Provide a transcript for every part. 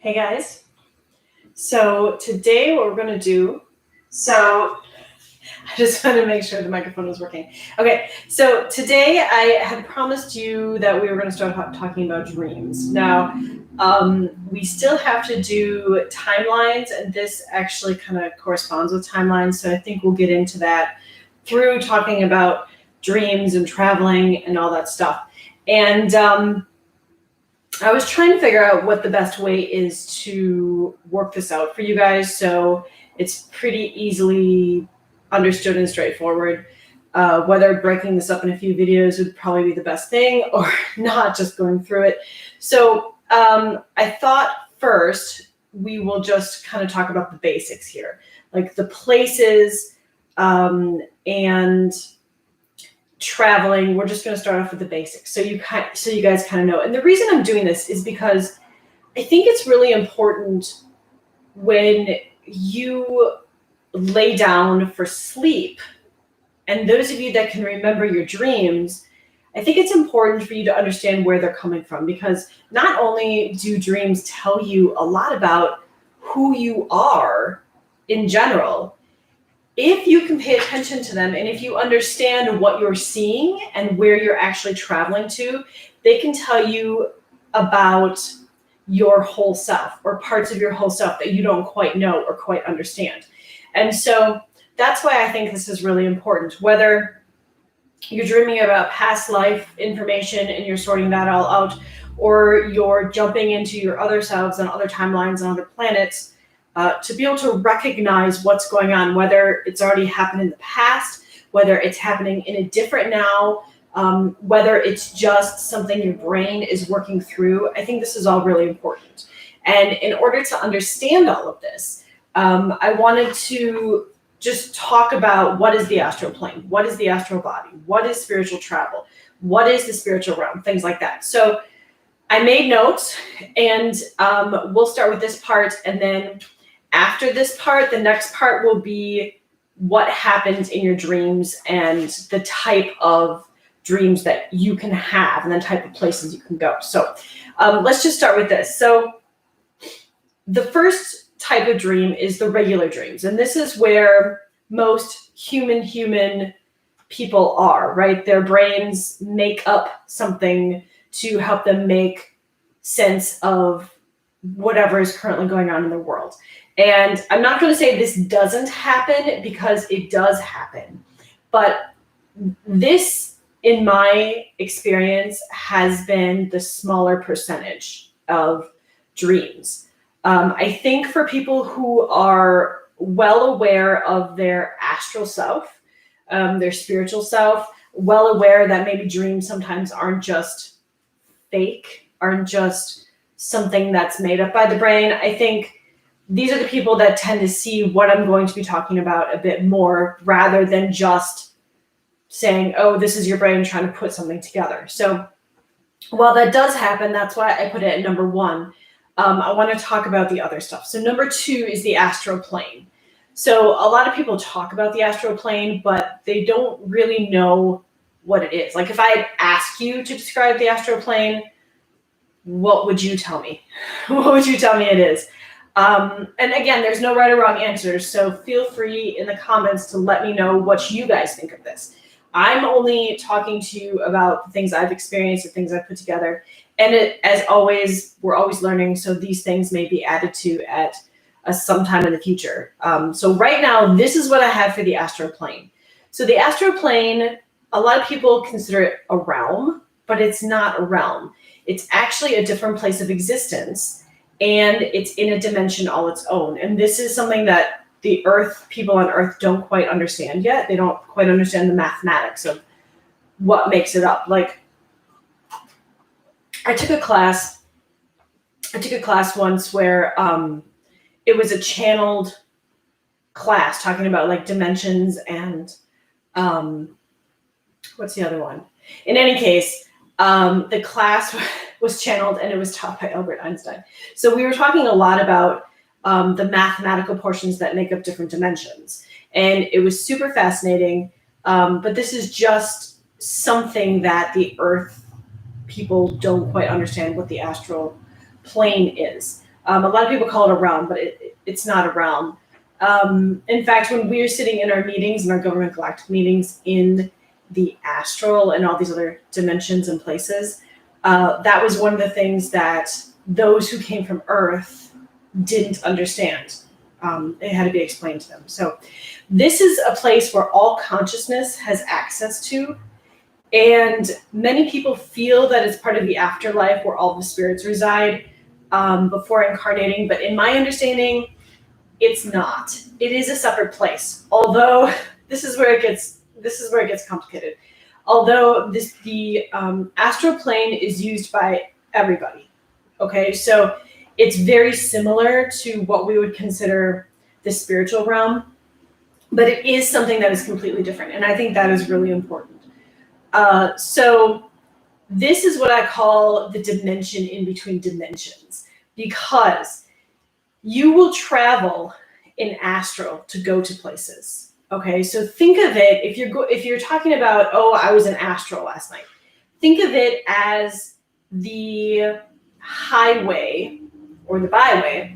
Hey guys, so today what we're going to do, I just want to make sure the microphone was working. Okay, so today I had promised you that we were going to start talking about dreams. Now, we still have to do timelines, and this actually kind of corresponds with timelines, so I think we'll get into that through talking about dreams and traveling and all that stuff. And I was trying to figure out what the best way is to work this out for you guys, so it's pretty easily understood and straightforward. Whether breaking this up in a few videos would probably be the best thing, or not, just going through it. So I thought first we will just kind of talk about the basics here, like the places and traveling. We're just going to start off with the basics, so you guys kind of know. And the reason I'm doing this is because I think it's really important when you lay down for sleep, and those of you that can remember your dreams, I think it's important for you to understand where they're coming from, because not only do dreams tell you a lot about who you are in general, if you can pay attention to them and if you understand what you're seeing and where you're actually traveling to, they can tell you about your whole self, or parts of your whole self that you don't quite know or quite understand. And so that's why I think this is really important. Whether you're dreaming about past life information and you're sorting that all out, or you're jumping into your other selves and other timelines and other planets, to be able to recognize what's going on, whether it's already happened in the past, whether it's happening in a different now, whether it's just something your brain is working through. I think this is all really important. And in order to understand all of this, I wanted to just talk about what is the astral plane, what is the astral body, what is spiritual travel, what is the spiritual realm, things like that. So I made notes, and we'll start with this part, and then after this part, the next part will be what happens in your dreams and the type of dreams that you can have and the type of places you can go. So let's just start with this. So the first type of dream is the regular dreams. And this is where most human people are, right? Their brains make up something to help them make sense of whatever is currently going on in the world. And I'm not going to say this doesn't happen, because it does happen. But this, in my experience, has been the smaller percentage of dreams. I think for people who are well aware of their astral self, their spiritual self, well aware that maybe dreams sometimes aren't just fake, aren't just something that's made up by the brain, I think these are the people that tend to see what I'm going to be talking about a bit more, rather than just saying, oh, this is your brain trying to put something together. So while that does happen, that's why I put it at number one. I want to talk about the other stuff. So number two is the astral plane. So a lot of people talk about the astral plane, but they don't really know what it is. Like if I ask you to describe the astral plane, what would you tell me? What would you tell me it is? And again, there's no right or wrong answers, so feel free in the comments to let me know what you guys think of this. I'm only talking to you about the things I've experienced, the things I've put together. And as always, we're always learning, so these things may be added to at some time in the future. So right now, this is what I have for the astral plane. So the astral plane, a lot of people consider it a realm, but it's not a realm. It's actually a different place of existence, and it's in a dimension all its own. And this is something that the people on Earth don't quite understand yet. They don't quite understand the mathematics of what makes it up. Like, I took a class once where it was a channeled class talking about like dimensions and what's the other one? In any case, the class was channeled and it was taught by Albert Einstein. So we were talking a lot about the mathematical portions that make up different dimensions. And it was super fascinating. But this is just something that the Earth people don't quite understand what the astral plane is. A lot of people call it a realm, but it's not a realm. In fact, when we're sitting in our meetings, in our government galactic meetings, in the astral and all these other dimensions and places, that was one of the things that those who came from Earth didn't understand. It had to be explained to them. So this is a place where all consciousness has access to, and many people feel that it's part of the afterlife where all the spirits reside before incarnating. But in my understanding, it's not. It is a separate place. Although this is where it gets complicated. Although the astral plane is used by everybody. Okay, so it's very similar to what we would consider the spiritual realm, but it is something that is completely different, and I think that is really important. So this is what I call the dimension in between dimensions, because you will travel in astral to go to places. Okay, so think of it, if you're talking about, oh, I was in astral last night, think of it as the highway or the byway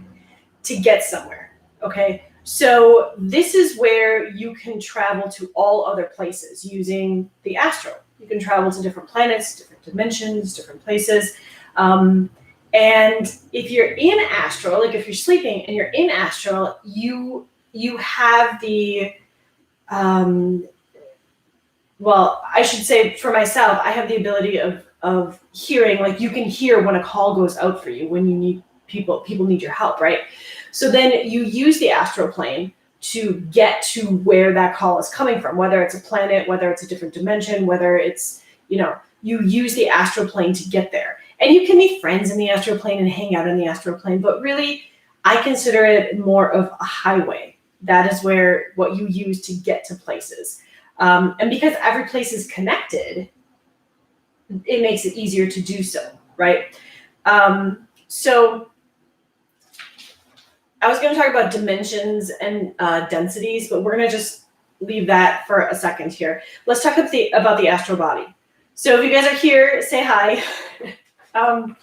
to get somewhere. Okay, so this is where you can travel to all other places using the astral. You can travel to different planets, different dimensions, different places. And if you're in astral, like if you're sleeping and you're in astral, you have the, well, I should say for myself, I have the ability of hearing, like you can hear when a call goes out for you, when you need people need your help, right? So then you use the astral plane to get to where that call is coming from, whether it's a planet, whether it's a different dimension, whether it's, you use the astral plane to get there. And you can meet friends in the astral plane and hang out in the astral plane, but really, I consider it more of a highway. That is what you use to get to places. And because every place is connected, it makes it easier to do so, right? So I was going to talk about dimensions and densities, but we're going to just leave that for a second here. Let's talk about the astral body. So if you guys are here, say hi. I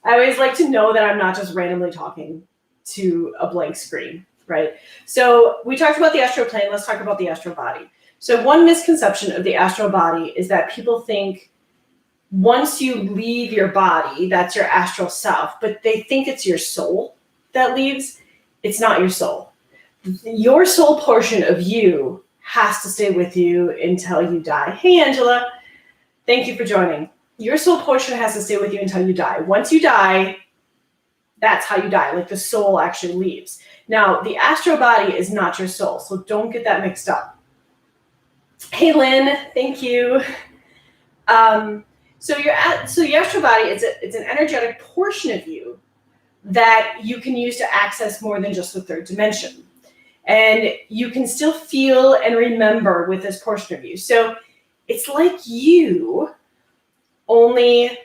always like to know that I'm not just randomly talking to a blank screen, right? So we talked about the astral plane. Let's talk about the astral body. So one misconception of the astral body is that people think once you leave your body, that's your astral self, but they think it's your soul that leaves. It's not your soul. Your soul portion of you has to stay with you until you die. Hey, Angela. Thank you for joining. Your soul portion has to stay with you until you die. Once you die, that's how you die. Like the soul actually leaves. Now, the astral body is not your soul, so don't get that mixed up. Hey, Lynn. Thank you. So your astral body, it's an energetic portion of you that you can use to access more than just the third dimension. And you can still feel and remember with this portion of you. So it's like you, only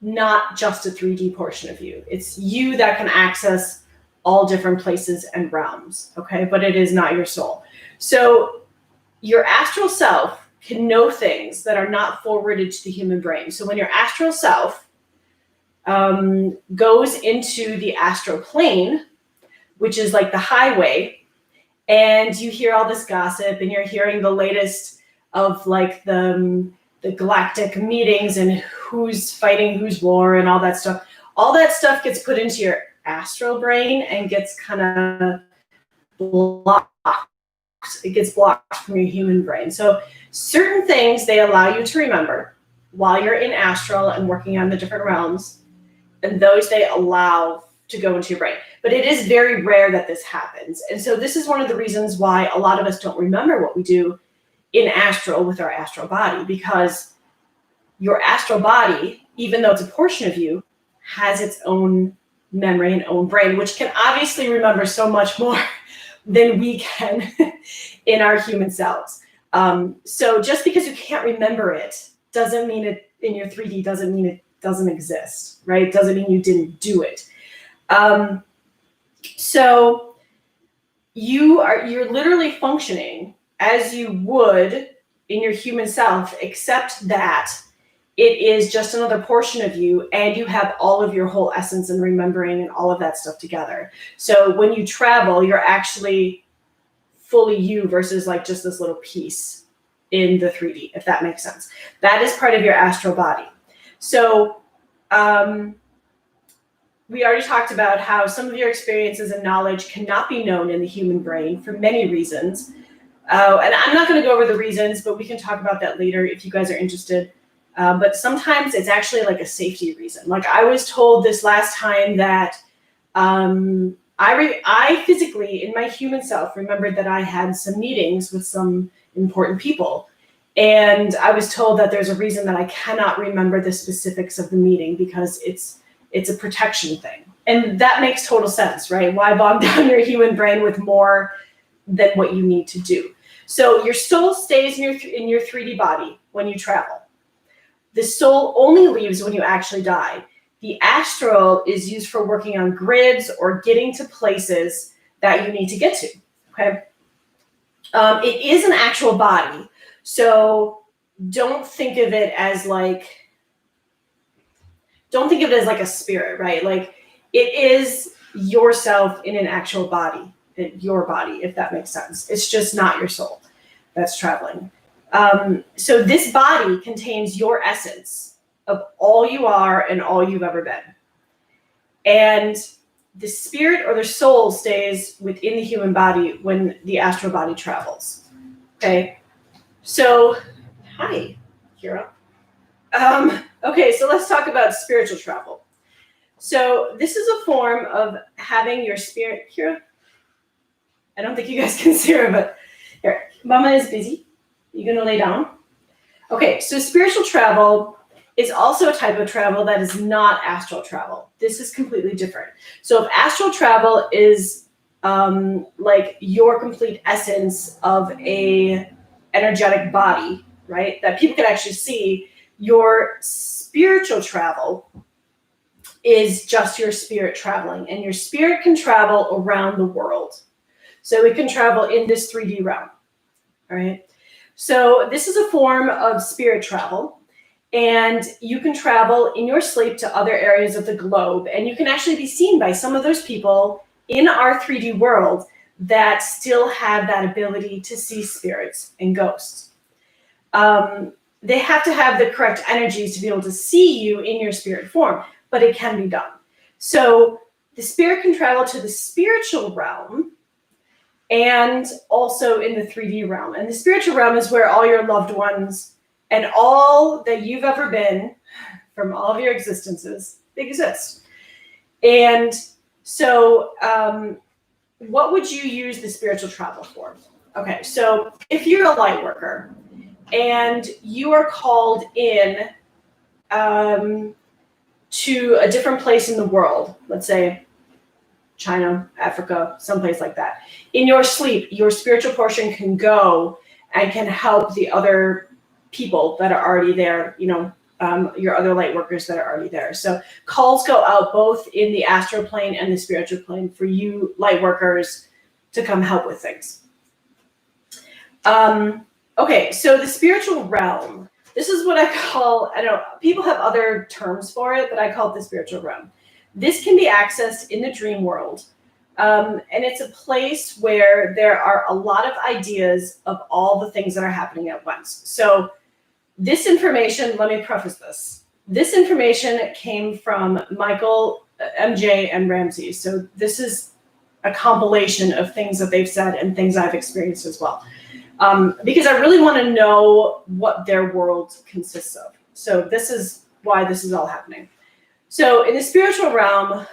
not just a 3D portion of you. It's you that can access all different places and realms, okay? But it is not your soul. So your astral self can know things that are not forwarded to the human brain. So when your astral self goes into the astral plane, which is like the highway, and you hear all this gossip and you're hearing the latest of like the galactic meetings and who's fighting whose war and all that stuff gets put into your astral brain and gets kind of blocked. It gets blocked from your human brain. So certain things they allow you to remember while you're in astral and working on the different realms, and those they allow to go into your brain. But it is very rare that this happens. And so this is one of the reasons why a lot of us don't remember what we do in astral with our astral body, because your astral body, even though it's a portion of you, has its own memory and own brain, which can obviously remember so much more than we can in our human selves. So just because you can't remember it doesn't mean it in your 3D doesn't mean it doesn't exist, right? Doesn't mean you didn't do it. So you're literally functioning as you would in your human self, except that it is just another portion of you, and you have all of your whole essence and remembering and all of that stuff together. So when you travel, you're actually fully you versus like just this little piece in the 3D, if that makes sense. That is part of your astral body. So we already talked about how some of your experiences and knowledge cannot be known in the human brain for many reasons. And I'm not going to go over the reasons, but we can talk about that later if you guys are interested. But sometimes it's actually like a safety reason. Like I was told this last time that I physically, in my human self, remembered that I had some meetings with some important people. And I was told that there's a reason that I cannot remember the specifics of the meeting because it's a protection thing. And that makes total sense, right? Why bog down your human brain with more than what you need to do? So your soul stays in your 3D body when you travel. The soul only leaves when you actually die. The astral is used for working on grids or getting to places that you need to get to, okay? It is an actual body, so don't think of it as like a spirit, right? Like it is yourself in an actual body, your body, if that makes sense. It's just not your soul that's traveling. So this body contains your essence of all you are and all you've ever been. And the spirit or the soul stays within the human body when the astral body travels. Okay. So, hi, Kira. Okay, so let's talk about spiritual travel. So this is a form of having your spirit, Kira. I don't think you guys can see her, but here, Mama is busy. You gonna lay down? Okay, so spiritual travel is also a type of travel that is not astral travel. This is completely different. So if astral travel is like your complete essence of a energetic body, right, that people can actually see, your spiritual travel is just your spirit traveling, and your spirit can travel around the world. So it can travel in this 3D realm, all right? So this is a form of spirit travel, and you can travel in your sleep to other areas of the globe, and you can actually be seen by some of those people in our 3D world that still have that ability to see spirits and ghosts. They have to have the correct energies to be able to see you in your spirit form, but it can be done. So the spirit can travel to the spiritual realm and also in the 3D realm. And the spiritual realm is where all your loved ones and all that you've ever been from all of your existences exist. And so what would you use the spiritual travel for? Okay, so if you're a light worker and you are called in to a different place in the world, let's say China, Africa, someplace like that. In your sleep, your spiritual portion can go and can help the other people that are already there, you know, your other light workers that are already there. So calls go out both in the astral plane and the spiritual plane for you light workers to come help with things. Okay, so the spiritual realm, this is what I call, I don't know, people have other terms for it, but I call it the spiritual realm. This can be accessed in the dream world. And it's a place where there are a lot of ideas of all the things that are happening at once. So this information, let me preface this. This information came from Michael, MJ, and Ramsey. So this is a compilation of things that they've said and things I've experienced as well. Because I really want to know what their world consists of. So this is why this is all happening. So in the spiritual realm,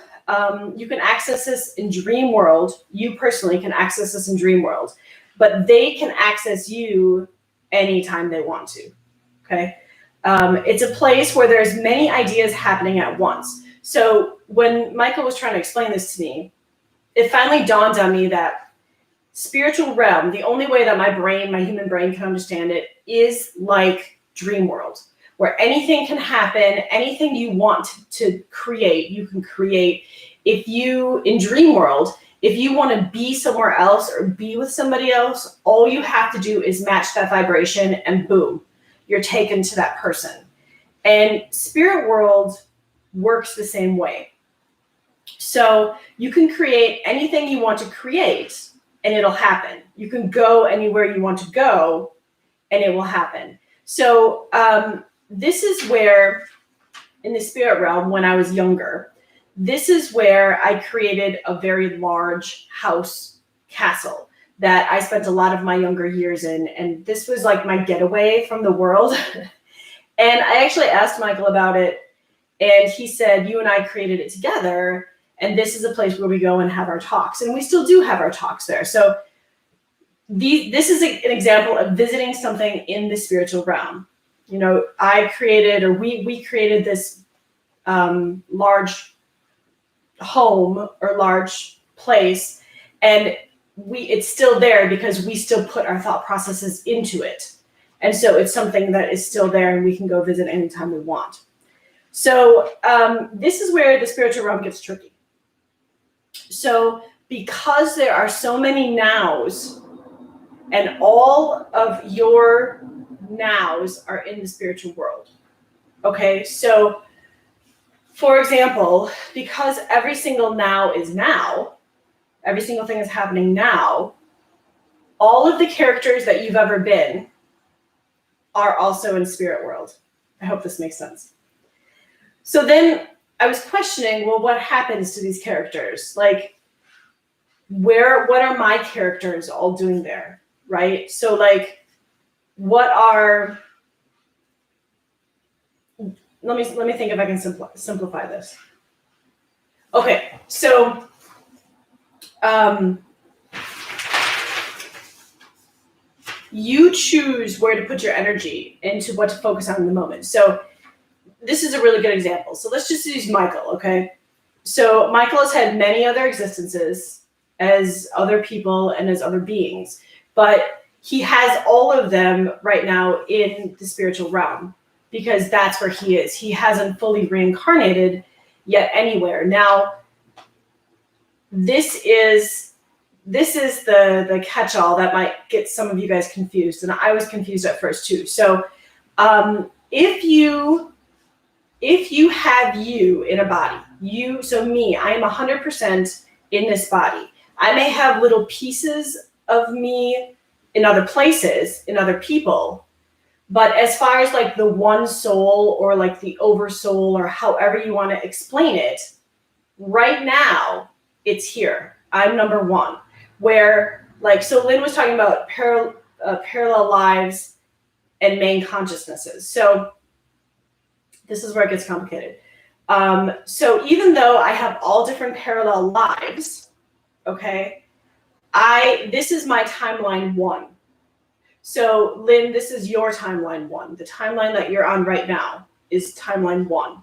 you can access this in dream world. You personally can access this in dream world, but they can access you anytime they want to, okay? It's a place where there's many ideas happening at once. So when Michael was trying to explain this to me, it finally dawned on me that spiritual realm, the only way that my human brain can understand it is like dream world, where anything can happen, anything you want to create, you can create. If you, in dream world, if you want to be somewhere else or be with somebody else, all you have to do is match that vibration and boom, you're taken to that person. And spirit world works the same way. So you can create anything you want to create and it'll happen. You can go anywhere you want to go and it will happen. So this is where, in the spirit realm, when I was younger, this is where I created a very large house castle that I spent a lot of my younger years in. And this was like my getaway from the world. And I actually asked Michael about it. And he said, you and I created it together. And this is a place where we go and have our talks. And we still do have our talks there. So this is an example of visiting something in the spiritual realm. You know, I created, or we created this large home or large place, and it's still there because we still put our thought processes into it. And so it's something that is still there and we can go visit anytime we want. So this is where the spiritual realm gets tricky. So because there are so many nows, and all of your nows are in the spiritual world. Okay, so for example, because every single now is now, every single thing is happening now, all of the characters that you've ever been are also in spirit world. I hope this makes sense. So then I was questioning, well, what happens to these characters? Like, what are my characters all doing there, right? So like, let me think if I can simplify this. Okay, so you choose where to put your energy into what to focus on in the moment. So this is a really good example. So let's just use Michael, okay? So Michael has had many other existences as other people and as other beings, but he has all of them right now in the spiritual realm because that's where he is. He hasn't fully reincarnated yet anywhere. Now, this is the catch-all that might get some of you guys confused, and I was confused at first too. So if you have you in a body, so me, I am 100% in this body. I may have little pieces of me in other places, in other people, but as far as like the one soul or like the oversoul or however you want to explain it, right now it's here. I'm number one. Where like, so Lynn was talking about parallel lives and main consciousnesses. So this is where it gets complicated. So even though I have all different parallel lives, okay, this is my timeline 1. So Lynn, this is your timeline 1. The timeline that you're on right now is timeline 1.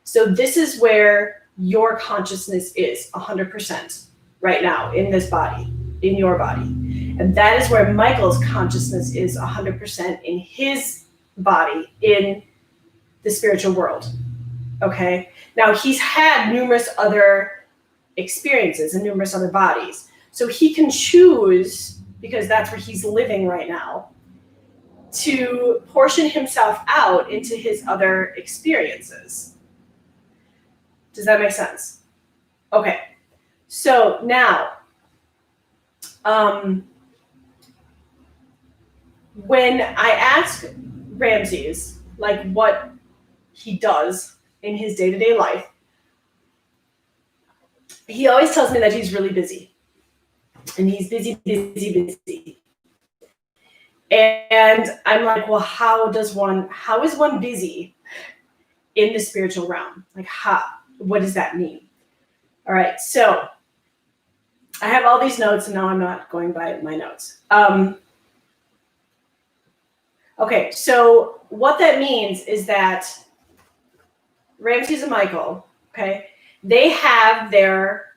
So this is where your consciousness is 100% right now in this body, in your body. And that is where Michael's consciousness is 100% in his body, in the spiritual world. Okay. Now he's had numerous other experiences and numerous other bodies. So he can choose, because that's where he's living right now, to portion himself out into his other experiences. Does that make sense? Okay. So now, when I ask Ramses, like what he does in his day-to-day life, he always tells me that he's really busy. And he's busy. And I'm like, well, how is one busy in the spiritual realm? Like, what does that mean? All right, so I have all these notes, and now I'm not going by my notes. Okay, so what that means is that Ramses and Michael, okay, they have their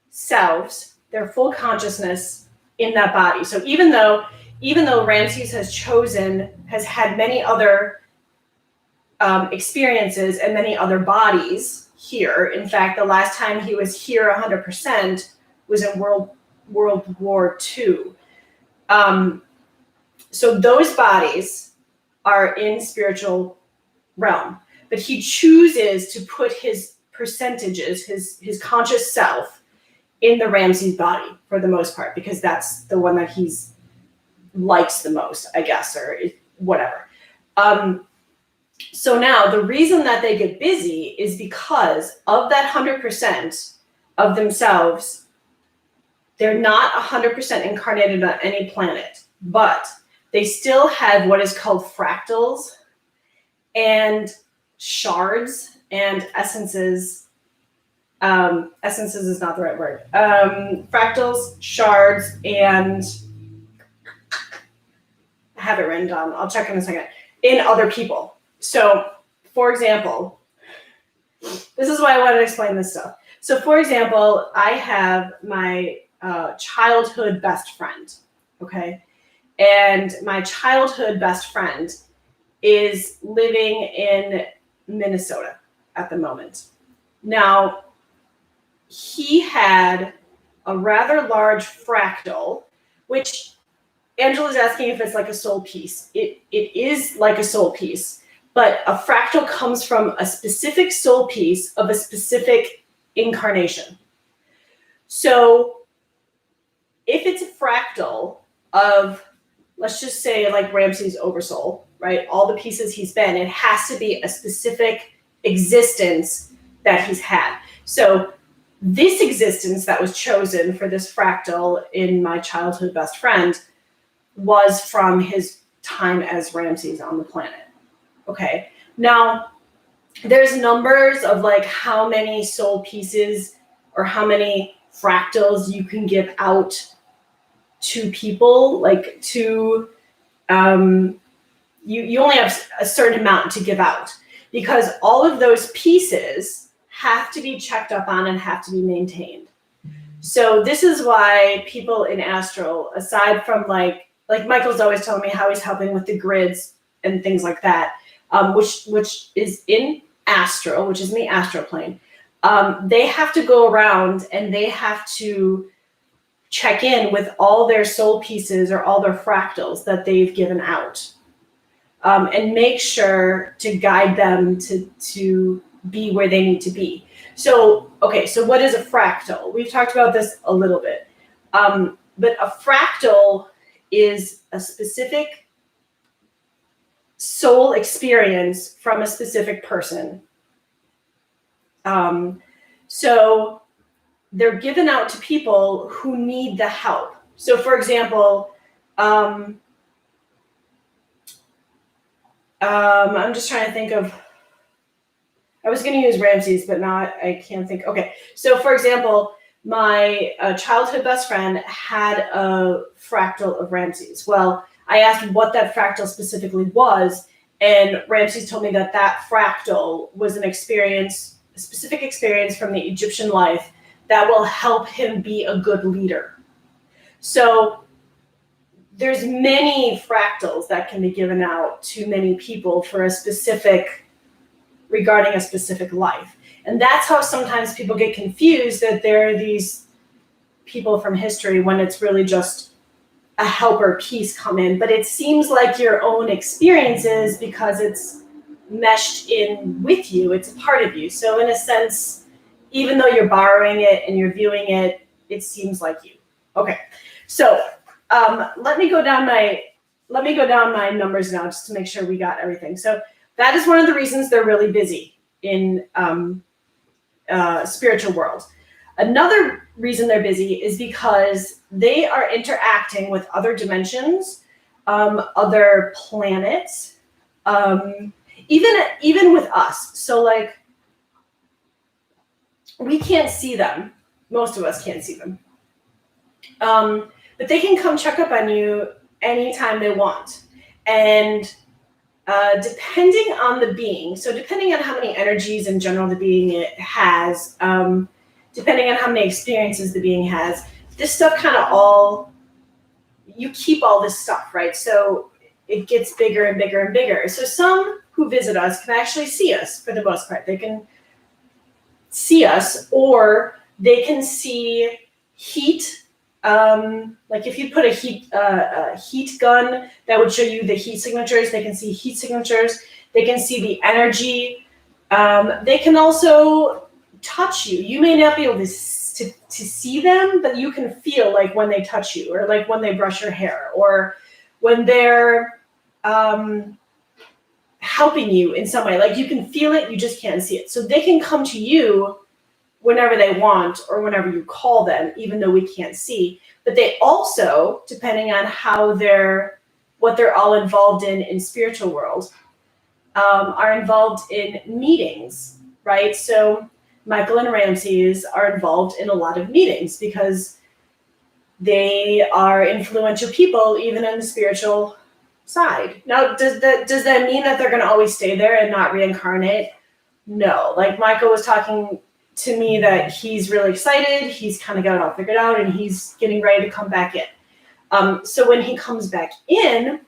selves, their full consciousness in that body. So even though Ramses has had many other experiences and many other bodies here. In fact, the last time he was here 100% was in World War II. So those bodies are in spiritual realm, but he chooses to put his percentages, his conscious self, in the Ramses body for the most part, because that's the one that he's likes the most, I guess, or whatever. So now the reason that they get busy is because of that 100% of themselves, they're not 100% incarnated on any planet, but they still have what is called fractals and shards and essences. Essences is not the right word. Fractals, shards, and I have it written down. I'll check in a second. In other people. So, for example, this is why I wanted to explain this stuff. So, for example, I have my childhood best friend, okay? And my childhood best friend is living in Minnesota at the moment. Now, he had a rather large fractal, which Angela's asking if it's like a soul piece. It is like a soul piece, but a fractal comes from a specific soul piece of a specific incarnation. So if it's a fractal of, let's just say like Ramses Oversoul, right? All the pieces he's been, it has to be a specific existence that he's had. So this existence that was chosen for this fractal in my childhood best friend was from his time as Ramses on the planet. Okay. Now, there's numbers of like how many soul pieces or how many fractals you can give out to people, like to you only have a certain amount to give out, because all of those pieces have to be checked up on and have to be maintained. So this is why people in astral, aside from like Michael's always telling me how he's helping with the grids and things like that, which is in astral, which is in the astral plane. They have to go around and they have to check in with all their soul pieces or all their fractals that they've given out, and make sure to guide them to be where they need to be. So, okay, so what is a fractal? We've talked about this a little bit, but a fractal is a specific soul experience from a specific person. So they're given out to people who need the help. So for example, I'm just trying to think of, I was going to use Ramses, but now I can't think. Okay, so for example, my childhood best friend had a fractal of Ramses. Well, I asked what that fractal specifically was, and Ramses told me that that fractal was an experience, a specific experience from the Egyptian life that will help him be a good leader. So there's many fractals that can be given out to many people for a specific, regarding a specific life. And that's how sometimes people get confused that there are these people from history when it's really just a helper piece come in. But it seems like your own experiences because it's meshed in with you, it's a part of you. So in a sense, even though you're borrowing it and you're viewing it, it seems like you. Okay, so let me go down my numbers now just to make sure we got everything. So that is one of the reasons they're really busy in spiritual world. Another reason they're busy is because they are interacting with other dimensions, other planets, even with us. So like, we can't see them. Most of us can't see them. But they can come check up on you anytime they want. And depending on the being, so depending on how many energies in general the being has, depending on how many experiences the being has, this stuff kind of all, you keep all this stuff, right? So it gets bigger and bigger and bigger. So some who visit us can actually see us for the most part. They can see us, or they can see heat. Like if you put a heat gun that would show you the heat signatures, they can see heat signatures. They can see the energy. They can also touch you. You may not be able to see them, but you can feel like when they touch you, or like when they brush your hair, or when they're helping you in some way. Like you can feel it, you just can't see it. So they can come to you whenever they want or whenever you call them, even though we can't see. But they also, depending on what they're all involved in spiritual world, are involved in meetings, right? So Michael and Ramses are involved in a lot of meetings because they are influential people, even on the spiritual side. Now, does that mean that they're going to always stay there and not reincarnate? No. Like Michael was talking to me that he's really excited. He's kind of got it all figured out, and he's getting ready to come back in. So when he comes back in,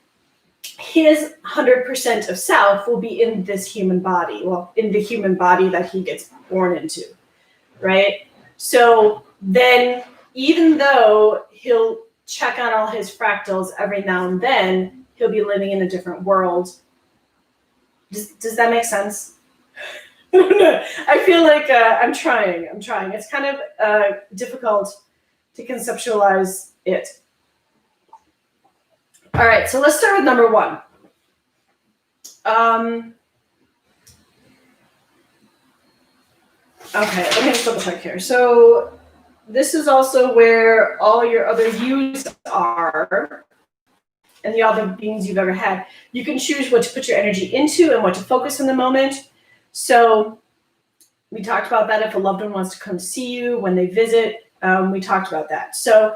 his 100% of self will be in this human body. Well, in the human body that he gets born into, right? So then, even though he'll check on all his fractals every now and then, he'll be living in a different world. Does that make sense? I feel like I'm trying. It's kind of difficult to conceptualize it. All right, so let's start with number one. Okay, let me just double check here. So this is also where all your other yous are, and the other beings you've ever had. You can choose what to put your energy into and what to focus in the moment. So we talked about that. If a loved one wants to come see you when they visit, we talked about that. So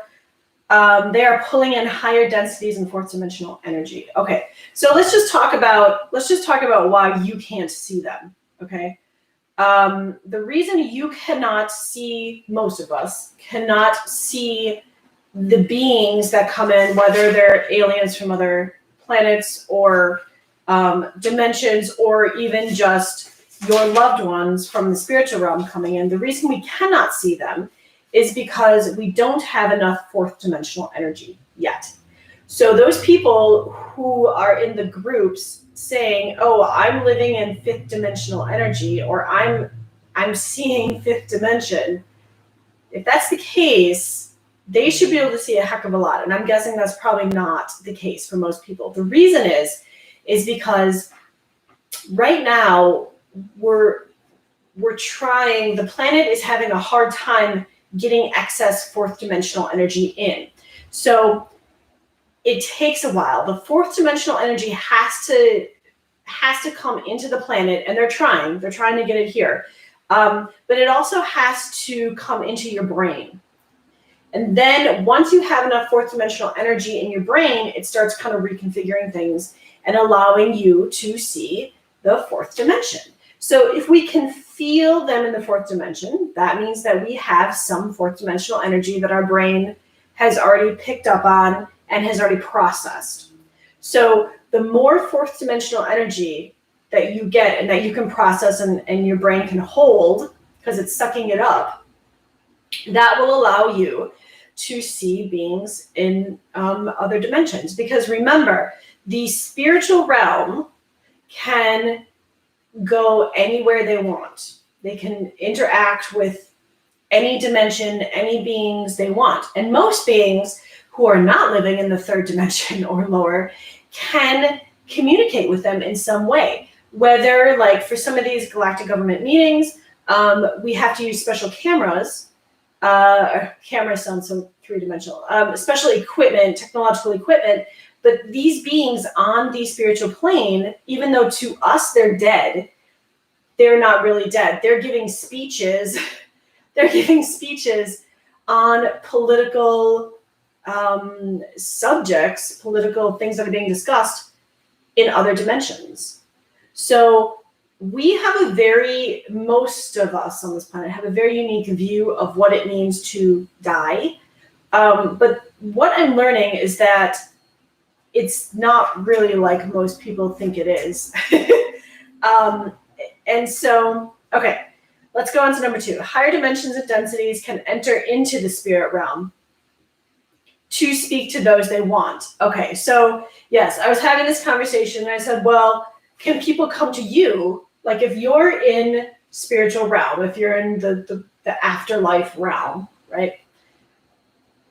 they are pulling in higher densities and fourth dimensional energy. Okay, so let's just talk about why you can't see them. Okay, the reason you cannot see, most of us cannot see the beings that come in, whether they're aliens from other planets or dimensions, or even just your loved ones from the spiritual realm coming in. The reason we cannot see them is because we don't have enough fourth dimensional energy yet. So those people who are in the groups saying, oh, I'm living in fifth dimensional energy, or I'm seeing fifth dimension, if that's the case, they should be able to see a heck of a lot. And I'm guessing that's probably not the case for most people. The reason is because right now we're trying, the planet is having a hard time getting excess fourth dimensional energy in. So it takes a while. The fourth dimensional energy has to come into the planet, and they're trying to get it here. But it also has to come into your brain. And then once you have enough fourth dimensional energy in your brain, it starts kind of reconfiguring things and allowing you to see the fourth dimension. So if we can feel them in the fourth dimension, that means that we have some fourth dimensional energy that our brain has already picked up on and has already processed. So the more fourth dimensional energy that you get and that you can process and your brain can hold, because it's sucking it up, that will allow you to see beings in other dimensions. Because remember, the spiritual realm can go anywhere they want. They can interact with any dimension, any beings they want. And most beings who are not living in the third dimension or lower can communicate with them in some way. Whether, like for some of these galactic government meetings, we have to use special cameras. Cameras sound so three-dimensional. Special equipment, technological equipment. But these beings on the spiritual plane, even though to us they're dead, they're not really dead. They're giving speeches. They're giving speeches on political subjects, political things that are being discussed in other dimensions. So we have most of us on this planet have a very unique view of what it means to die. But what I'm learning is that it's not really like most people think it is. And so, okay, let's go on to number 2. Higher dimensions and densities can enter into the spirit realm to speak to those they want. Okay, so yes, I was having this conversation and I said, well, can people come to you? Like if you're in spiritual realm, if you're in the afterlife realm, right?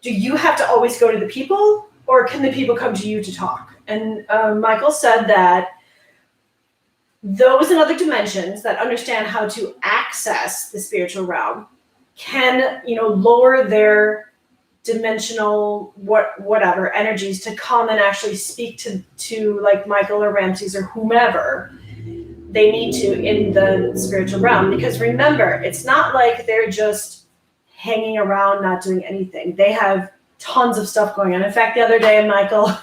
Do you have to always go to the people, or can the people come to you to talk? And Michael said that those in other dimensions that understand how to access the spiritual realm can, lower their dimensional whatever energies to come and actually speak to like Michael or Ramses or whomever they need to in the spiritual realm. Because remember, it's not like they're just hanging around not doing anything. They have tons of stuff going on. In fact, the other day, Michael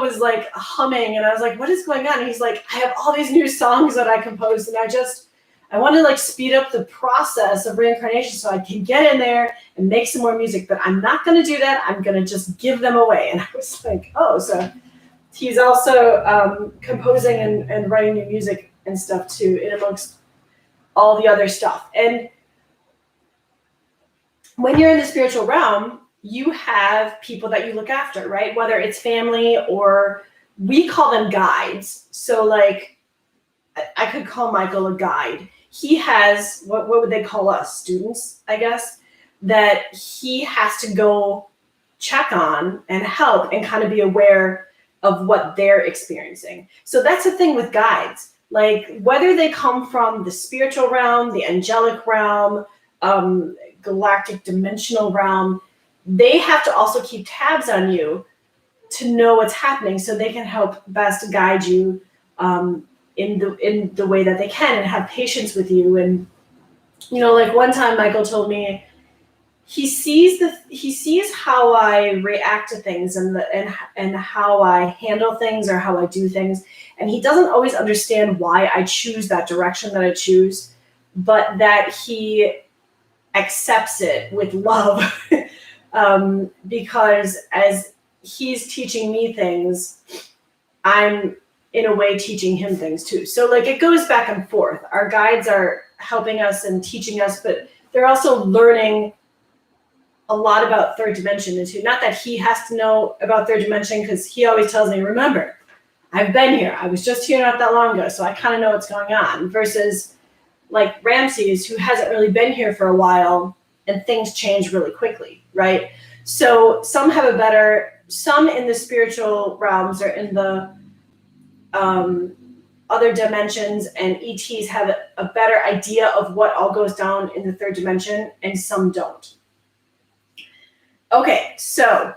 was like humming, and I was like, what is going on? And he's like, I have all these new songs that I composed, and I want to like speed up the process of reincarnation so I can get in there and make some more music, but I'm not going to do that. I'm going to just give them away. And I was like, oh, so he's also composing and writing new music and stuff too, in amongst all the other stuff. And when you're in the spiritual realm, you have people that you look after, right? Whether it's family or we call them guides. So like I could call Michael a guide. He has, what would they call us? Students, I guess, that he has to go check on and help and kind of be aware of what they're experiencing. So that's the thing with guides. Like whether they come from the spiritual realm, the angelic realm, galactic dimensional realm, they have to also keep tabs on you to know what's happening so they can help best guide you in the way that they can and have patience with you. And like one time Michael told me he sees how I react to things and how I handle things or how I do things, and he doesn't always understand why I choose that direction that I choose, but that he accepts it with love. Because as he's teaching me things, I'm in a way teaching him things too. So like it goes back and forth. Our guides are helping us and teaching us, but they're also learning a lot about third dimension too. Not that he has to know about third dimension, because he always tells me, remember, I've been here. I was just here not that long ago, so I kind of know what's going on. Versus like Ramses, who hasn't really been here for a while, and things change really quickly, right? So some in the spiritual realms or in the other dimensions, and ETs have a better idea of what all goes down in the third dimension, and some don't. Okay, so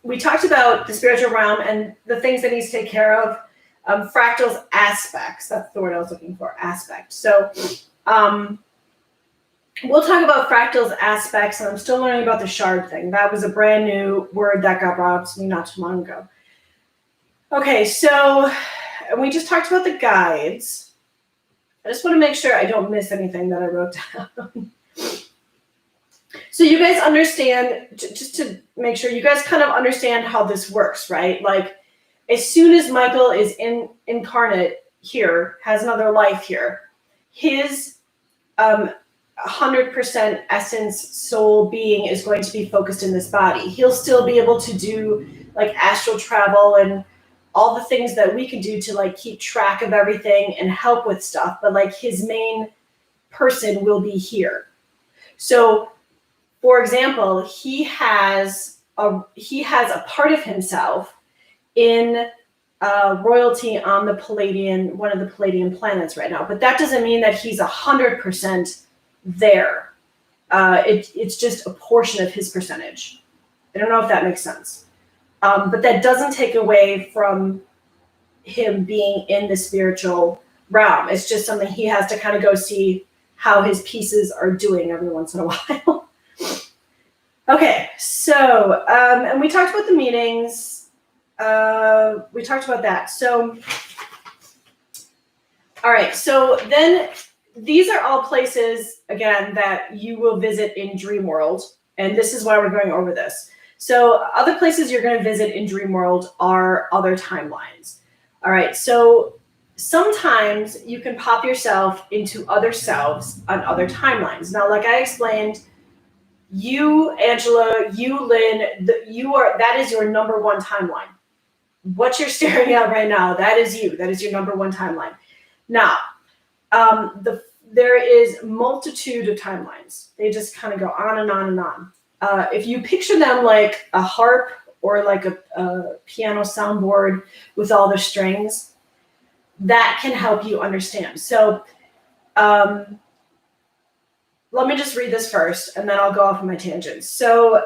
we talked about the spiritual realm and the things that needs to take care of. Fractals aspects, that's the word I was looking for, aspect. So we'll talk about fractals aspects, and I'm still learning about the shard thing. That was a brand new word that got brought up to me not too long ago. Okay, so we just talked about the guides. I just want to make sure I don't miss anything that I wrote down. So you guys understand, just to make sure you guys kind of understand how this works, right? Like as soon as Michael is incarnate here, has another life here, his 100% essence soul being is going to be focused in this body. He'll still be able to do like astral travel and all the things that we can do to like keep track of everything and help with stuff, but like his main person will be here. So for example, he has a part of himself in royalty on the Palladian, one of the Palladian planets right now, but that doesn't mean that he's 100% there. It's just a portion of his percentage. I don't know if that makes sense. But that doesn't take away from him being in the spiritual realm. It's just something he has to kind of go see how his pieces are doing every once in a while. Okay, so, and we talked about the meetings. We talked about that. So, all right, so then these are all places, again, that you will visit in Dream World. And this is why we're going over this. So other places you're going to visit in Dream World are other timelines. All right, so sometimes you can pop yourself into other selves on other timelines. Now, like I explained, you, Angela, you, Lynn, that is your number one timeline. what you're staring at right now, that is you. That is your number one timeline. Now, there is multitude of timelines. They just kind of go on and on and on. If you picture them like a harp or like a piano soundboard with all the strings, that can help you understand. So let me just read this first, and then I'll go off on my tangents. So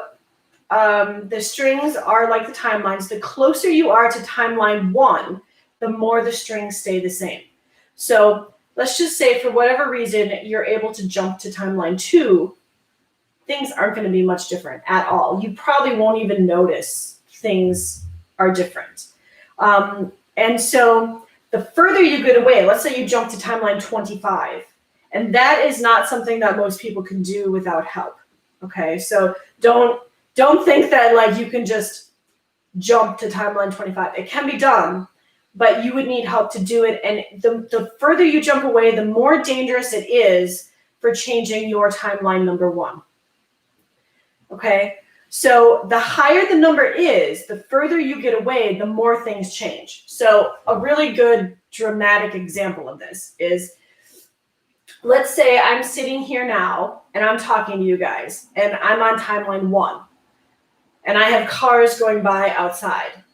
the strings are like the timelines. The closer you are to timeline 1, the more the strings stay the same. So let's just say for whatever reason you're able to jump to timeline 2, things aren't going to be much different at all. You probably won't even notice things are different. And so the further you get away, let's say you jump to timeline 25, and that is not something that most people can do without help. Okay, so don't think that like you can just jump to timeline 25. It can be done, but you would need help to do it. And the further you jump away, the more dangerous it is for changing your timeline number 1. Okay, so the higher the number is, the further you get away, the more things change. So a really good dramatic example of this is, let's say I'm sitting here now and I'm talking to you guys and I'm on timeline 1 and I have cars going by outside.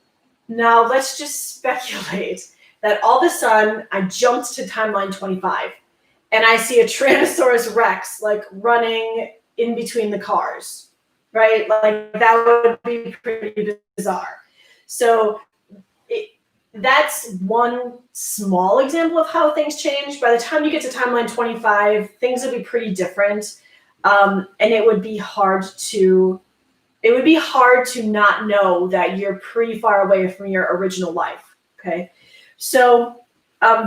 Now let's just speculate that all of a sudden I jumped to timeline 25 and I see a Tyrannosaurus Rex like running in between the cars, right? Like that would be pretty bizarre. So that's one small example of how things change. By the time you get to timeline 25, things would be pretty different. And it would be hard to not know that you're pretty far away from your original life. Okay. So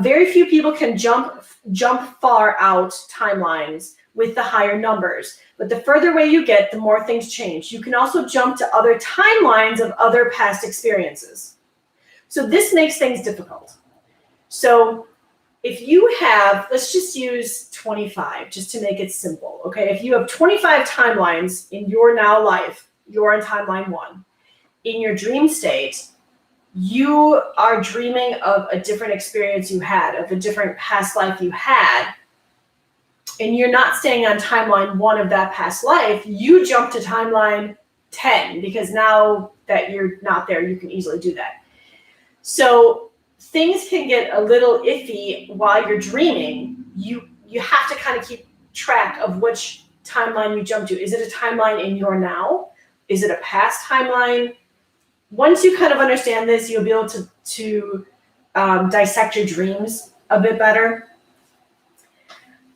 very few people can jump far out timelines with the higher numbers. But the further away you get, the more things change. You can also jump to other timelines of other past experiences. So this makes things difficult. So if you have, let's just use 25 just to make it simple. Okay, if you have 25 timelines in your now life, you're in timeline 1. In your dream state, you are dreaming of a different experience you had, of a different past life you had, and you're not staying on timeline 1 of that past life. You jump to timeline 10 because now that you're not there, you can easily do that. So things can get a little iffy while you're dreaming. You have to kind of keep track of which timeline you jump to. Is it a timeline in your now? Is it a past timeline? Once you kind of understand this, you'll be able to dissect your dreams a bit better.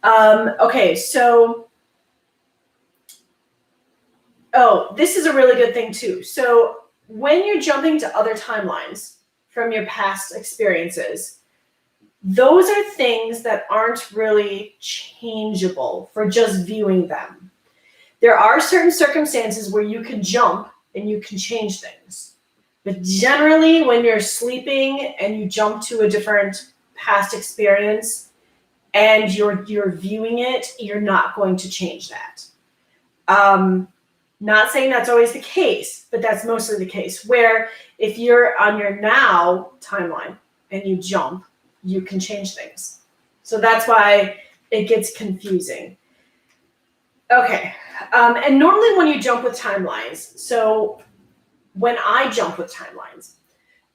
Okay, so, this is a really good thing too. So when you're jumping to other timelines from your past experiences, those are things that aren't really changeable for just viewing them. There are certain circumstances where you can jump and you can change things. But generally, when you're sleeping and you jump to a different past experience and you're viewing it, you're not going to change that. Not saying that's always the case, but that's mostly the case, where if you're on your now timeline and you jump, you can change things. So that's why it gets confusing. Okay, and normally when you jump with timelines, so when I jump with timelines,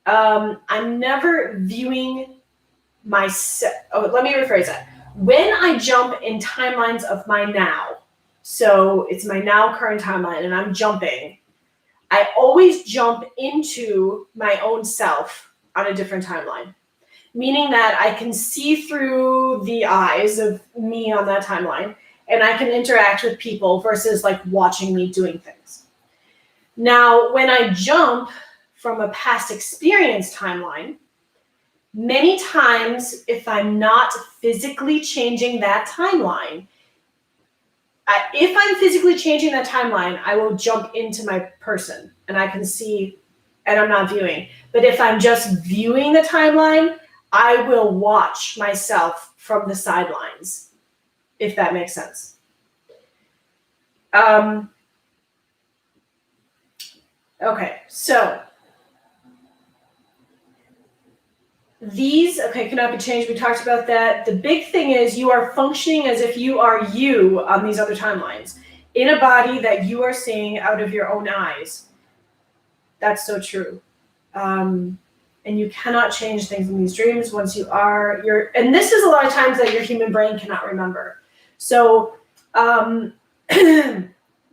I'm never viewing myself. Oh, let me rephrase that. When I jump in timelines of my now, so it's my now current timeline and I'm jumping, I always jump into my own self on a different timeline, meaning that I can see through the eyes of me on that timeline and I can interact with people versus like watching me doing things. Now, when I jump from a past experience timeline, many times if I'm not physically changing that timeline, if I'm physically changing that timeline, I will jump into my person and I can see, and I'm not viewing. But if I'm just viewing the timeline, I will watch myself from the sidelines, if that makes sense. Okay, so these, okay, cannot be changed. We talked about that. The big thing is you are functioning as if you are you on these other timelines in a body that you are seeing out of your own eyes. That's so true. And you cannot change things in these dreams once you are, and this is a lot of times that your human brain cannot remember. So when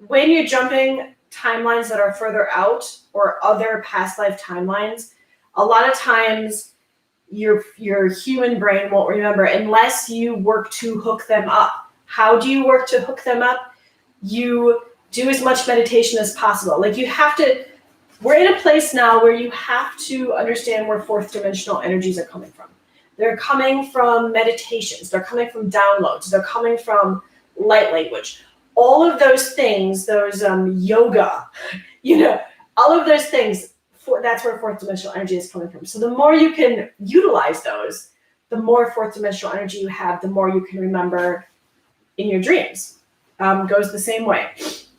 you're jumping timelines that are further out or other past life timelines, a lot of times your human brain won't remember unless you work to hook them up. How do you work to hook them up? You do as much meditation as possible. Like you have to, we're in a place now where you have to understand where fourth dimensional energies are coming from. They're coming from meditations. They're coming from downloads. They're coming from light language. All of those things, those yoga, all of those things, that's where fourth dimensional energy is coming from. So the more you can utilize those, the more fourth dimensional energy you have, the more you can remember in your dreams. Goes the same way.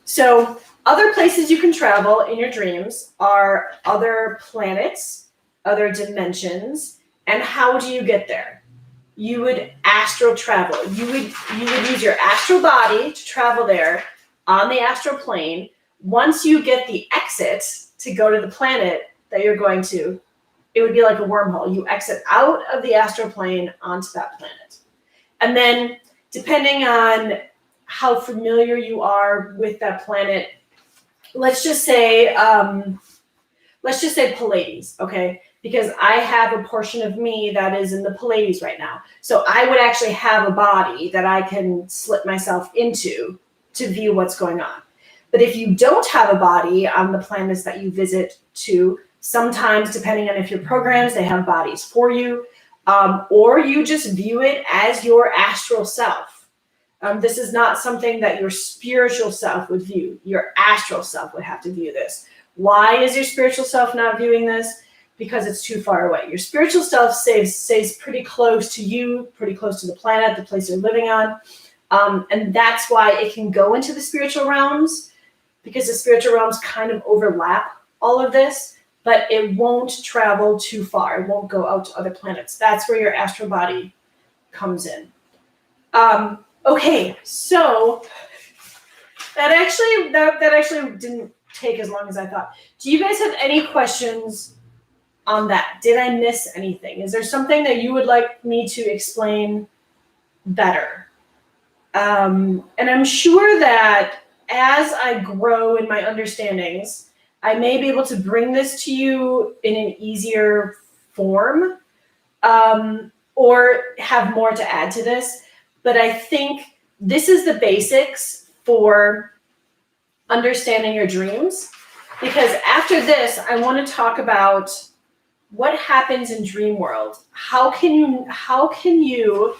So other places you can travel in your dreams are other planets, other dimensions, and how do you get there? You would astral travel. You would use your astral body to travel there on the astral plane. Once you get the exit to go to the planet that you're going to, it would be like a wormhole. You exit out of the astral plane onto that planet. And then depending on how familiar you are with that planet, let's just say Pleiades, okay? Because I have a portion of me that is in the Pleiades right now. So I would actually have a body that I can slip myself into to view what's going on. But if you don't have a body on the planets that you visit to, sometimes, depending on if you're programs, they have bodies for you, or you just view it as your astral self. This is not something that your spiritual self would view. Your astral self would have to view this. Why is your spiritual self not viewing this? Because it's too far away. Your spiritual self stays pretty close to you, pretty close to the planet, the place you're living on. And that's why it can go into the spiritual realms, because the spiritual realms kind of overlap all of this, but it won't travel too far. It won't go out to other planets. That's where your astral body comes in. Okay, so that actually didn't take as long as I thought. Do you guys have any questions on that? Did I miss anything? Is there something that you would like me to explain better? And I'm sure that as I grow in my understandings, I may be able to bring this to you in an easier form, or have more to add to this. But I think this is the basics for understanding your dreams, because after this, I want to talk about what happens in dream world. How can you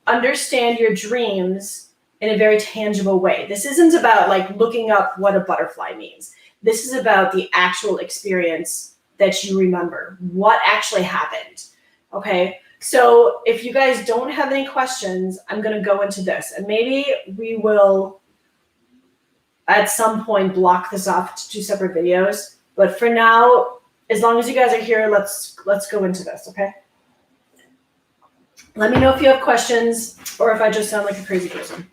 understand your dreams in a very tangible way? This isn't about like looking up what a butterfly means. This is about the actual experience that you remember, what actually happened. Okay, so if you guys don't have any questions, I'm going to go into this, and maybe we will at some point block this off to 2 separate videos. But for now, as long as you guys are here, let's go into this, okay? Let me know if you have questions or if I just sound like a crazy person.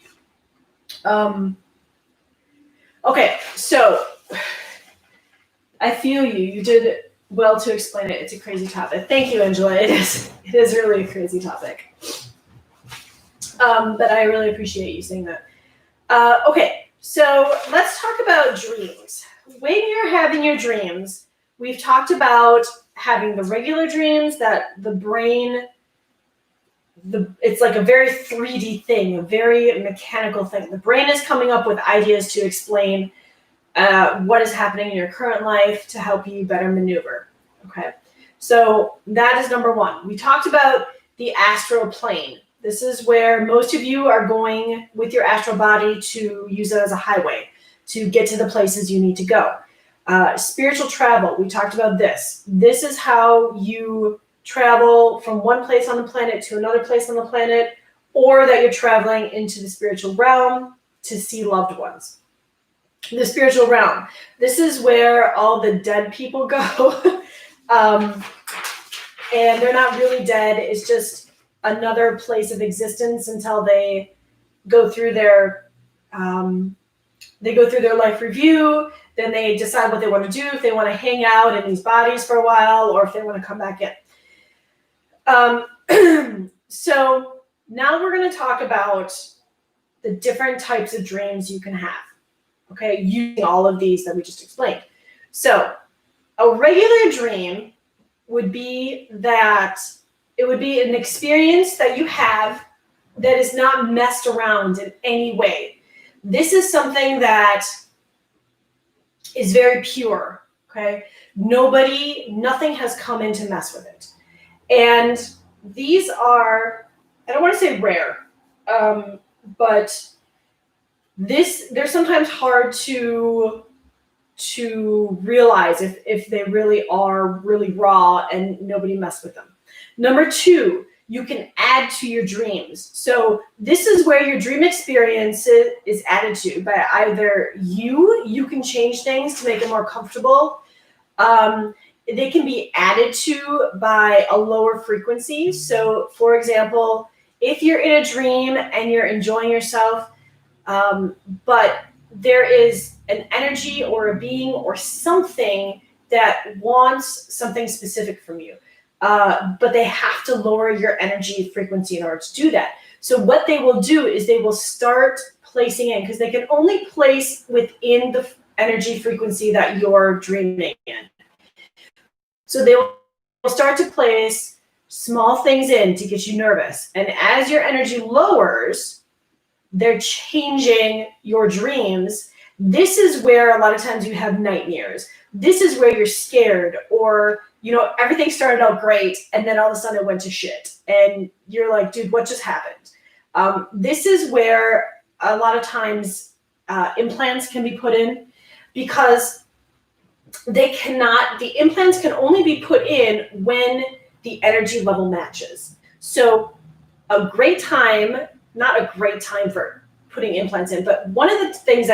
Okay, so I feel you. You did well to explain it. It's a crazy topic. Thank you, Angela. It is really a crazy topic. But I really appreciate you saying that. Okay, so let's talk about dreams. When you're having your dreams, we've talked about having the regular dreams that the brain, it's like a very 3D thing, a very mechanical thing. The brain is coming up with ideas to explain what is happening in your current life to help you better maneuver. Okay, so that is number one. We talked about the astral plane. This is where most of you are going with your astral body to use it as a highway to get to the places you need to go. Spiritual travel, we talked about this. This is how you travel from one place on the planet to another place on the planet, or that you're traveling into the spiritual realm to see loved ones. The spiritual realm, this is where all the dead people go. and they're not really dead. It's just another place of existence until they go through their life review. Then they decide what they want to do, if they want to hang out in these bodies for a while or if they want to come back in. So now we're going to talk about the different types of dreams you can have, okay, using all of these that we just explained. So a regular dream would be that it would be an experience that you have that is not messed around in any way. This is something that is very pure, okay? Nothing has come in to mess with it. And these are, I don't want to say rare, but they're sometimes hard to realize if they really are really raw and nobody messed with them. Number two, you can add to your dreams. So this is where your dream experience is added to by either you can change things to make it more comfortable. They can be added to by a lower frequency. So for example, if you're in a dream and you're enjoying yourself, but there is an energy or a being or something that wants something specific from you. But they have to lower your energy frequency in order to do that. So what they will do is they will start placing in, because they can only place within the energy frequency that you're dreaming in. So they will start to place small things in to get you nervous. And as your energy lowers, they're changing your dreams. This is where a lot of times you have nightmares. This is where you're scared, or everything started out great and then all of a sudden it went to shit. And you're like, dude, what just happened? This is where a lot of times implants can be put in, because the implants can only be put in when the energy level matches. So not a great time for putting implants in, but one of the things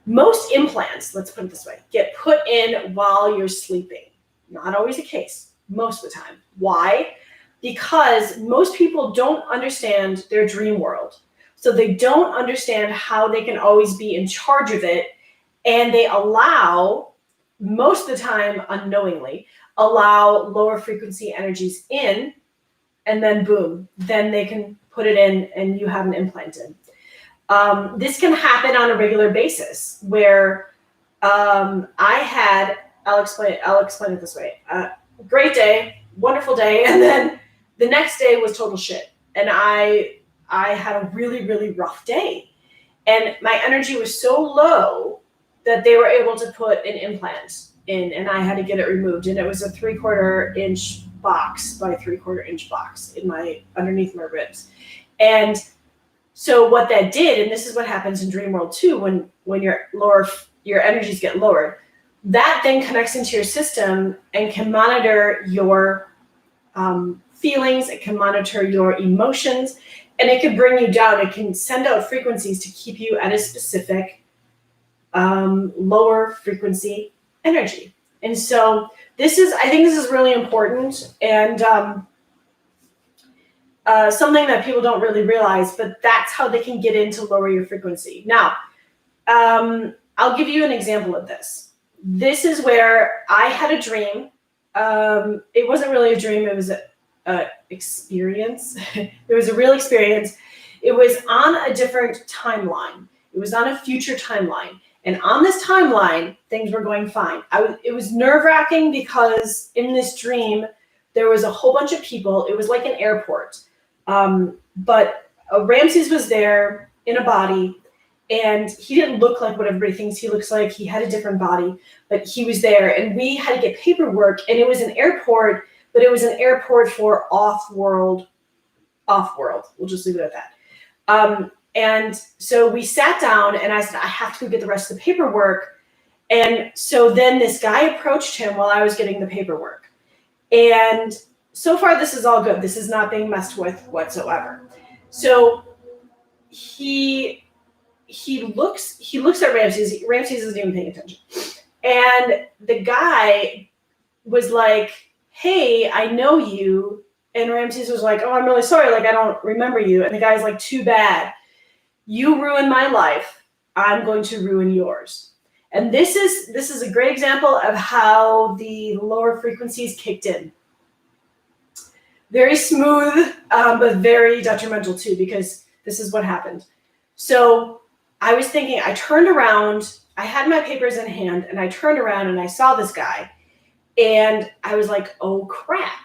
most implants, let's put it this way, get put in while you're sleeping. Not always the case, most of the time. Why? Because most people don't understand their dream world. So they don't understand how they can always be in charge of it. And they allow, most of the time unknowingly, lower frequency energies in, and then boom, then they can put it in and you have an implant in. This can happen on a regular basis where I'll explain it this way. Great day, wonderful day, and then the next day was total shit. And I had a really, really rough day. And my energy was so low that they were able to put an implant in, and I had to get it removed. And it was a 3/4 inch box by 3/4 inch box underneath my ribs. And so what that did, and this is what happens in dream world too, when your energies get lowered, that then connects into your system and can monitor your feelings. It can monitor your emotions, and it can bring you down. It can send out frequencies to keep you at a specific lower frequency energy. And so I think this is really important, and something that people don't really realize, but that's how they can get in to lower your frequency. Now, I'll give you an example of this. This is where I had a dream. It wasn't really a dream. It was an experience. It was a real experience. It was on a different timeline. It was on a future timeline. And on this timeline, things were going fine. It was nerve-wracking because in this dream, there was a whole bunch of people. It was like an airport. But Ramses was there in a body, and he didn't look like what everybody thinks he looks like. He had a different body, but he was there, and we had to get paperwork, and it was an airport, but it was an airport for off-world. We'll just leave it at that. And so we sat down, and I said, I have to go get the rest of the paperwork. And so then this guy approached him while I was getting the paperwork. And so far, this is all good. This is not being messed with whatsoever. So he looks at Ramses. Ramses isn't even paying attention. And the guy was like, hey, I know you. And Ramses was like, oh, I'm really sorry. Like, I don't remember you. And the guy's like, too bad. You ruined my life. I'm going to ruin yours. And this is a great example of how the lower frequencies kicked in. Very smooth, but very detrimental too, because this is what happened. So I was thinking, I turned around, I had my papers in hand, and I turned around and I saw this guy, and I was like, oh crap,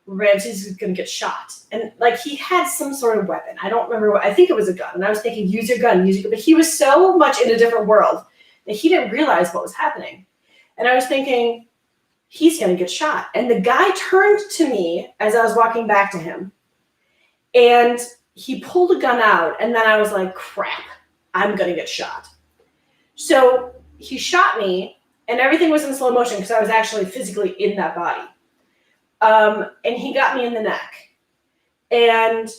Ramses is gonna get shot. And like, he had some sort of weapon. I don't remember I think it was a gun. And I was thinking, use your gun, use your gun. But he was so much in a different world that he didn't realize what was happening. And I was thinking, he's going to get shot. And the guy turned to me as I was walking back to him, and he pulled a gun out. And then I was like, crap, I'm going to get shot. So he shot me, and everything was in slow motion because I was actually physically in that body. And he got me in the neck. And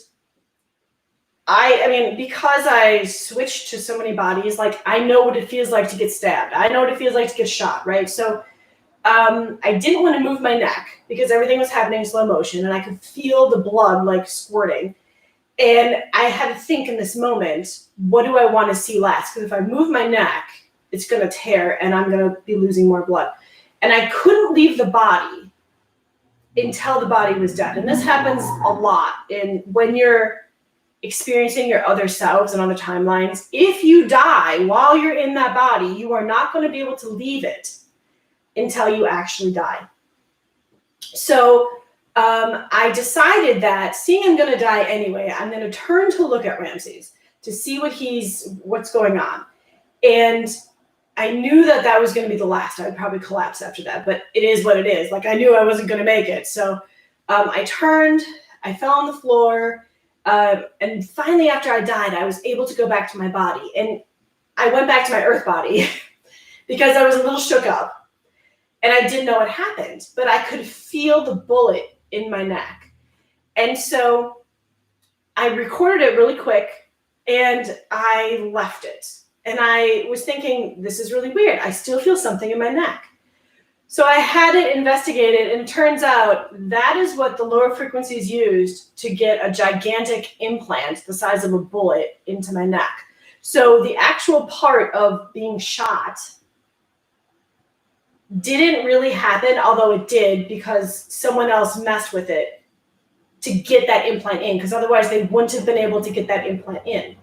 I mean, because I switched to so many bodies, like, I know what it feels like to get stabbed. I know what it feels like to get shot, right? So I didn't want to move my neck because everything was happening in slow motion, and I could feel the blood like squirting. And I had to think in this moment, what do I want to see last? Because if I move my neck, it's going to tear and I'm going to be losing more blood. And I couldn't leave the body until the body was dead. And this happens a lot when you're experiencing your other selves and other timelines. If you die while you're in that body, you are not going to be able to leave it until you actually die. So I decided that, seeing I'm going to die anyway, I'm going to turn to look at Ramses to see what's going on. And I knew that was going to be the last. I would probably collapse after that, but it is what it is. Like, I knew I wasn't going to make it. So I turned, I fell on the floor, and finally after I died, I was able to go back to my body. And I went back to my earth body because I was a little shook up and I didn't know what happened, but I could feel the bullet in my neck. And so I recorded it really quick and I left it. And I was thinking, this is really weird. I still feel something in my neck. So I had it investigated, and it turns out that is what the lower frequencies used to get a gigantic implant the size of a bullet into my neck. So the actual part of being shot didn't really happen, although it did, because someone else messed with it to get that implant in, because otherwise they wouldn't have been able to get that implant in.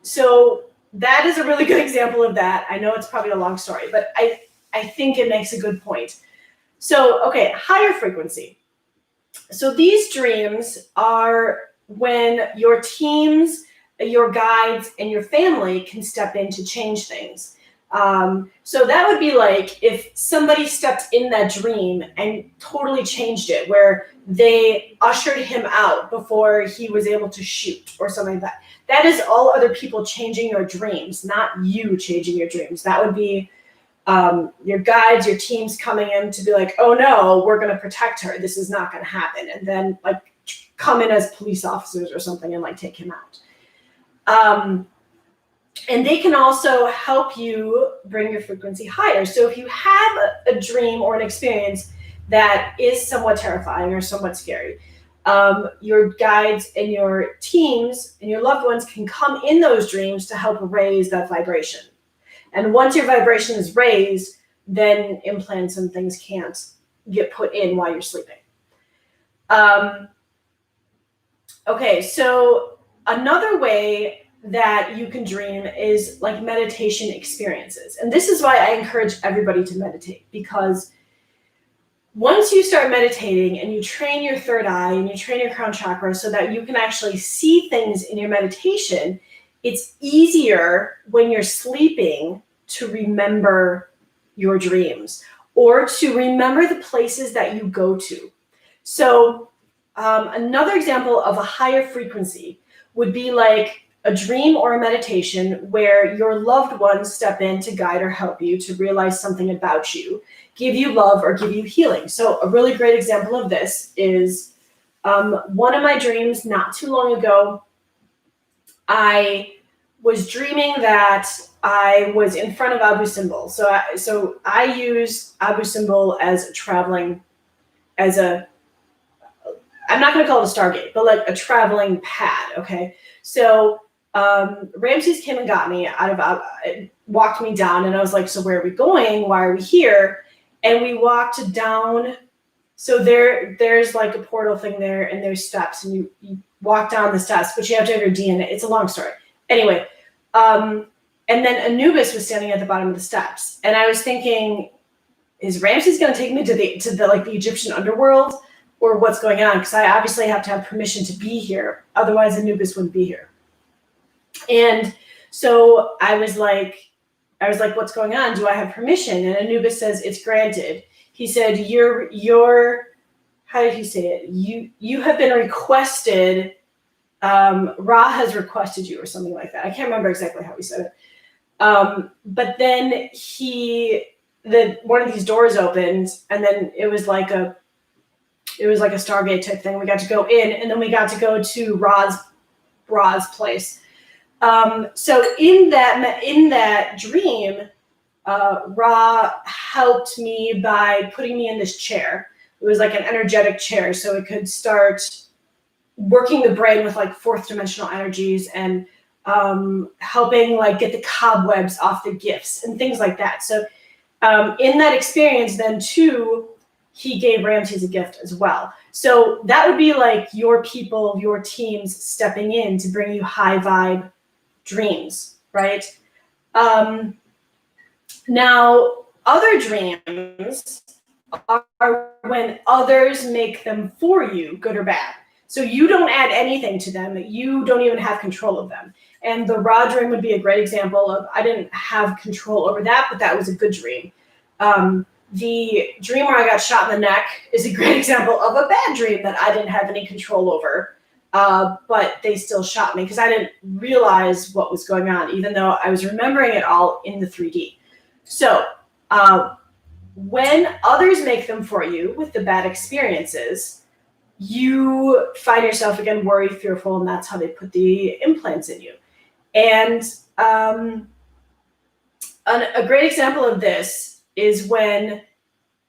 So that is a really good example of that. I know it's probably a long story, but I think it makes a good point. So, okay, higher frequency. So these dreams are when your teams, your guides, and your family can step in to change things. So that would be like if somebody stepped in that dream and totally changed it, where they ushered him out before he was able to shoot or something like that. That is all other people changing your dreams, not you changing your dreams. That would be your guides, your teams coming in to be like, oh no, we're going to protect her. This is not going to happen. And then like come in as police officers or something and like take him out. And they can also help you bring your frequency higher. So if you have a dream or an experience that is somewhat terrifying or somewhat scary, your guides and your teams and your loved ones can come in those dreams to help raise that vibration. And once your vibration is raised, then implants and things can't get put in while you're sleeping. Okay, so another way that you can dream is like meditation experiences. And this is why I encourage everybody to meditate, because once you start meditating and you train your third eye and you train your crown chakra so that you can actually see things in your meditation, it's easier when you're sleeping to remember your dreams or to remember the places that you go to. So another example of a higher frequency would be like a dream or a meditation where your loved ones step in to guide or help you to realize something about you, give you love or give you healing. So a really great example of this is one of my dreams not too long ago. I was dreaming that I was in front of Abu Simbel. So I use Abu Simbel as a traveling as a, I'm not going to call it a Stargate, but like a traveling pad. Okay. So Ramses came and got me walked me down, and I was like, so where are we going? Why are we here? And we walked down. So there's like a portal thing there, and there's steps, and you walk down the steps, but you have to have your DNA. It's a long story. Anyway, and then Anubis was standing at the bottom of the steps, and I was thinking, is Ramses going to take me to the like the Egyptian underworld, or what's going on? Because I obviously have to have permission to be here, otherwise Anubis wouldn't be here. And so I was like, what's going on? Do I have permission? And Anubis says, it's granted. He said, you're, how did he say it? You have been requested, Ra has requested you, or something like that. I can't remember exactly how he said it. But then one of these doors opened, and then it was like a Stargate type thing. We got to go in, and then we got to go to Ra's place. So in that dream, Ra helped me by putting me in this chair. It was like an energetic chair, so it could start working the brain with like fourth dimensional energies, and helping like get the cobwebs off the gifts and things like that. So in that experience, then too, he gave Ramses a gift as well. So that would be like your people, your teams stepping in to bring you high vibe dreams, right? Now, other dreams are when others make them for you, good or bad. So you don't add anything to them. You don't even have control of them. And the Ra dream would be a great example of, I didn't have control over that, but that was a good dream. The dream where I got shot in the neck is a great example of a bad dream that I didn't have any control over. But they still shot me because I didn't realize what was going on, even though I was remembering it all in the 3D. So when others make them for you with the bad experiences, you find yourself again worried, fearful, and that's how they put the implants in you. And a great example of this is when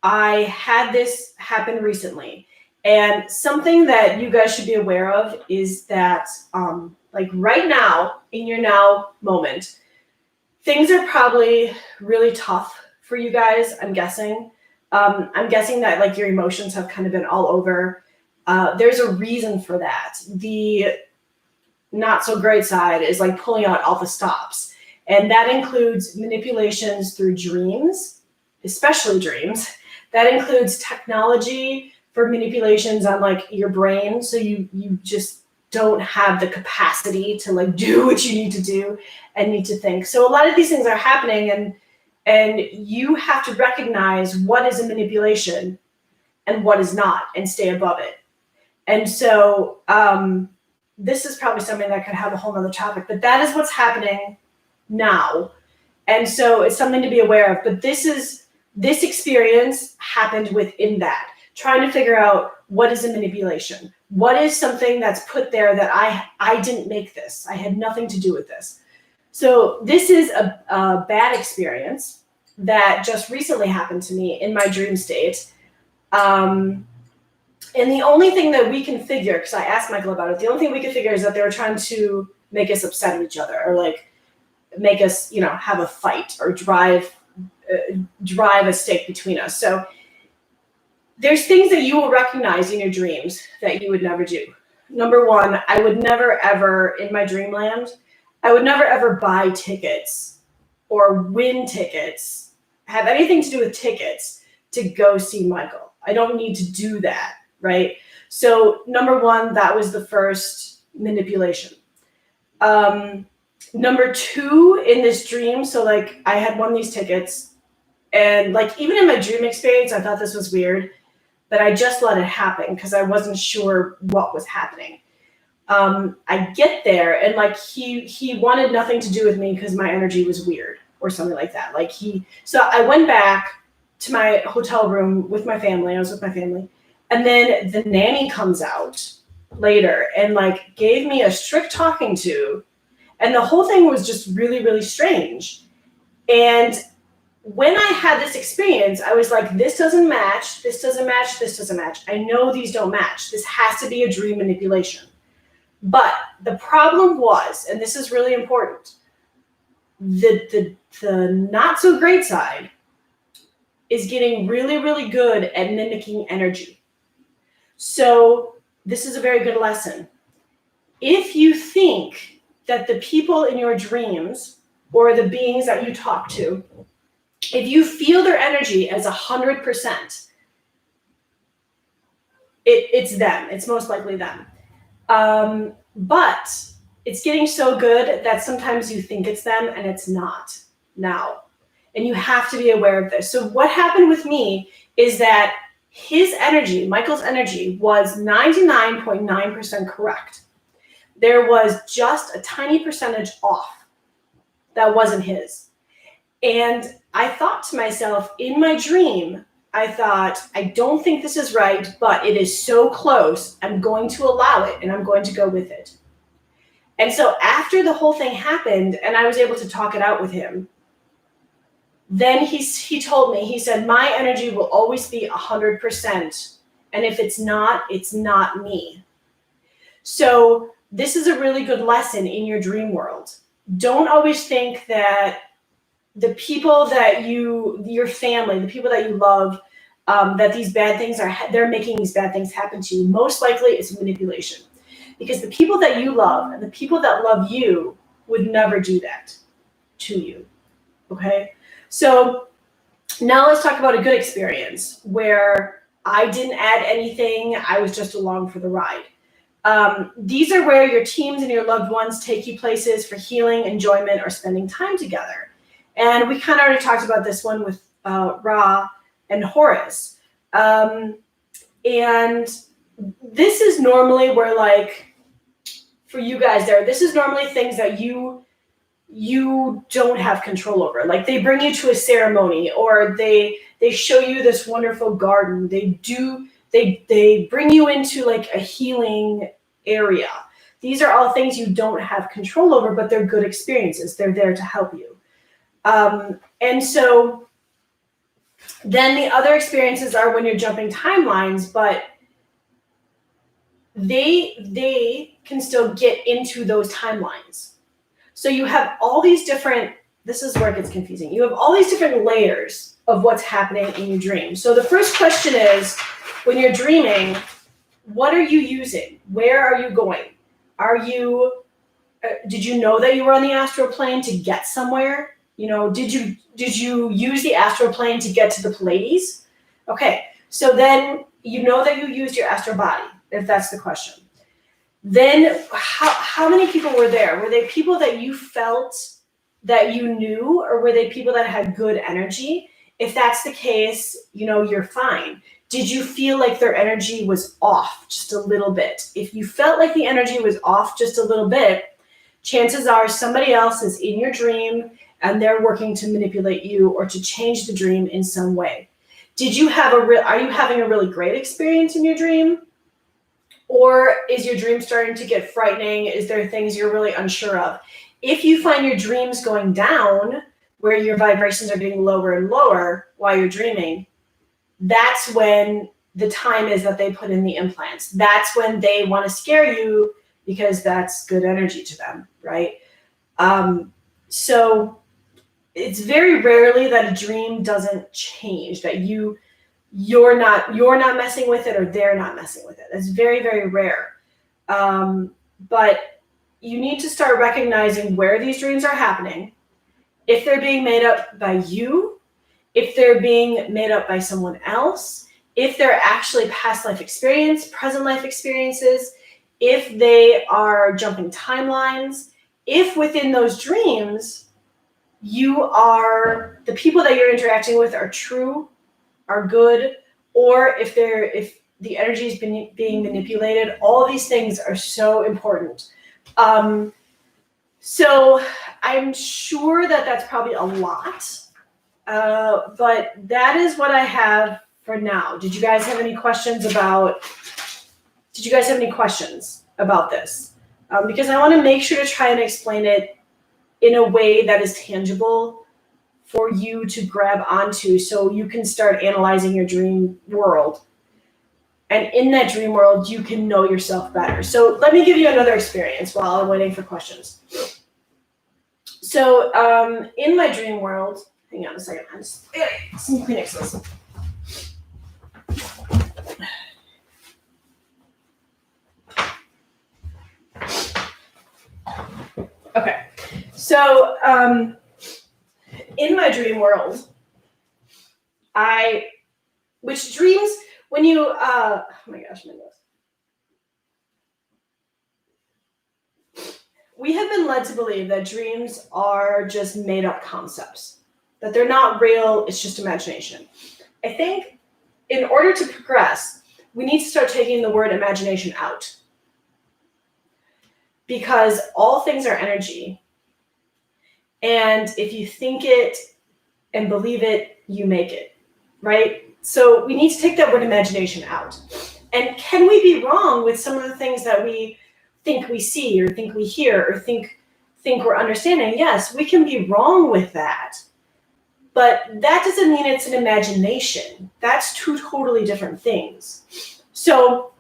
I had this happen recently. And something that you guys should be aware of is that, like right now, in your now moment, things are probably really tough for you guys, I'm guessing. I'm guessing that like your emotions have kind of been all over. There's a reason for that. The not so great side is like pulling out all the stops. And that includes manipulations through dreams, especially dreams. That includes technology for manipulations on like your brain. So you just don't have the capacity to like do what you need to do and need to think. So a lot of these things are happening, and you have to recognize what is a manipulation and what is not, and stay above it. And so this is probably something that could have a whole nother topic, but that is what's happening now. And so it's something to be aware of. But this experience happened within that, trying to figure out what is a manipulation. What is something that's put there that I didn't make this. I had nothing to do with this. So this is a bad experience that just recently happened to me in my dream state. And the only thing that we can figure, because I asked Michael about it, the only thing we could figure is that they were trying to make us upset at each other, or like make us, have a fight, or drive a stake between us. So there's things that you will recognize in your dreams that you would never do. Number one, I would never ever, in my dreamland, I would never ever buy tickets or win tickets, have anything to do with tickets to go see Michael. I don't need to do that, right? So number one, that was the first manipulation. Number two, in this dream, so like I had won these tickets, and like even in my dream experience, I thought this was weird, but I just let it happen because I wasn't sure what was happening. I get there, and like he wanted nothing to do with me because my energy was weird or something like that. So I went back to my hotel room with my family. I was with my family, and then the nanny comes out later and like gave me a strict talking to, and the whole thing was just really, really strange. And when I had this experience, I was like, this doesn't match, this doesn't match, this doesn't match. I know these don't match. This has to be a dream manipulation. But the problem was, and this is really important, the not so great side is getting really, really good at mimicking energy. So this is a very good lesson. If you think that the people in your dreams or the beings that you talk to, if you feel their energy as 100%, it's them. It's most likely them. But it's getting so good that sometimes you think it's them and it's not now. And you have to be aware of this. So what happened with me is that his energy, Michael's energy, was 99.9% correct. There was just a tiny percentage off that wasn't his. And I thought to myself, in my dream, I thought, I don't think this is right, but it is so close. I'm going to allow it and I'm going to go with it. And so after the whole thing happened and I was able to talk it out with him, then he told me, he said, my energy will always be 100%. And if it's not me. So this is a really good lesson in your dream world. Don't always think that the people that your family, the people that you love, that these bad things they're making these bad things happen to you. Most likely it's manipulation. Because the people that you love and the people that love you would never do that to you. Okay? So now let's talk about a good experience where I didn't add anything. I was just along for the ride. These are where your teams and your loved ones take you places for healing, enjoyment, or spending time together. And we kind of already talked about this one with Ra and Horus. And this is normally where, like, for you guys there, this is normally things that you don't have control over. Like they bring you to a ceremony or they show you this wonderful garden. They bring you into like a healing area. These are all things you don't have control over, but they're good experiences. They're there to help you. And so then the other experiences are when you're jumping timelines, but they can still get into those timelines. So you have all these different, this is where it gets confusing. You have all these different layers of what's happening in your dream. So the first question is, when you're dreaming, what are you using? Where are you going? Did you know that you were on the astral plane to get somewhere? You know, did you use the astral plane to get to the Pleiades? Okay, so then you know that you used your astral body, if that's the question. Then how many people were there? Were they people that you felt that you knew, or were they people that had good energy? If that's the case, you know, you're fine. Did you feel like their energy was off just a little bit? If you felt like the energy was off just a little bit, chances are somebody else is in your dream and they're working to manipulate you or to change the dream in some way. Are you having a really great experience in your dream? Or is your dream starting to get frightening? Is there things you're really unsure of? If you find your dreams going down, where your vibrations are getting lower and lower while you're dreaming, that's when the time is that they put in the implants. That's when they want to scare you because that's good energy to them, right? So it's very rarely that a dream doesn't change, that you're not messing with it or they're not messing with it. That's very, very rare. But you need to start recognizing where these dreams are happening, if they're being made up by you, if they're being made up by someone else, if they're actually past life experience, present life experiences, if they are jumping timelines, if within those dreams, the people that you're interacting with are true, are good, or if the energy is being manipulated. All these things are so important. So I'm sure that that's probably a lot, but that is what I have for now. Did you guys have any questions about this? Because I want to make sure to try and explain it in a way that is tangible for you to grab onto so you can start analyzing your dream world. And in that dream world, you can know yourself better. So let me give you another experience while I'm waiting for questions. So in my dream world, hang on a second, I'm just some Kleenexes. Okay, so in my dream world, which dreams, when you, oh my gosh, my nose. We have been led to believe that dreams are just made up concepts, that they're not real, it's just imagination. I think in order to progress, we need to start taking the word imagination out. Because all things are energy. And if you think it and believe it, you make it, right? So we need to take that word imagination out. And can we be wrong with some of the things that we think we see or think we hear or think we're understanding? Yes, we can be wrong with that. But that doesn't mean it's an imagination. That's two totally different things. So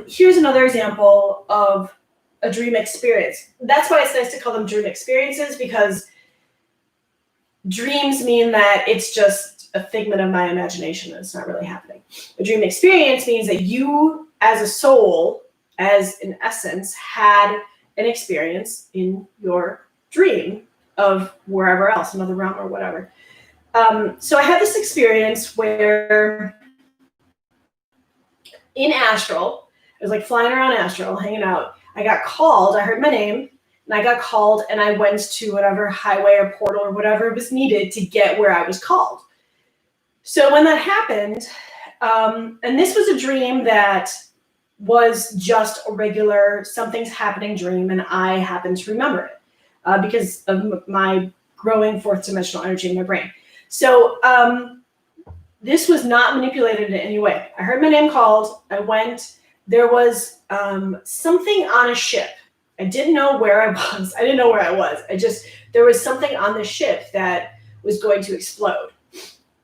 here's another example of a dream experience. That's why it's nice to call them dream experiences, because dreams mean that it's just a figment of my imagination and it's not really happening. A dream experience means that you as a soul, as an essence, had an experience in your dream of wherever else, another realm or whatever. So I had this experience where in astral, I was like flying around astral, hanging out. I got called, I heard my name, and I got called, and I went to whatever highway or portal or whatever was needed to get where I was called. So when that happened, and this was a dream that was just a regular something's happening dream, and I happened to remember it because of my growing fourth dimensional energy in my brain. So this was not manipulated in any way. I heard my name called, I went. There was something on a ship. I didn't know where I was. I didn't know where I was. There was something on the ship that was going to explode.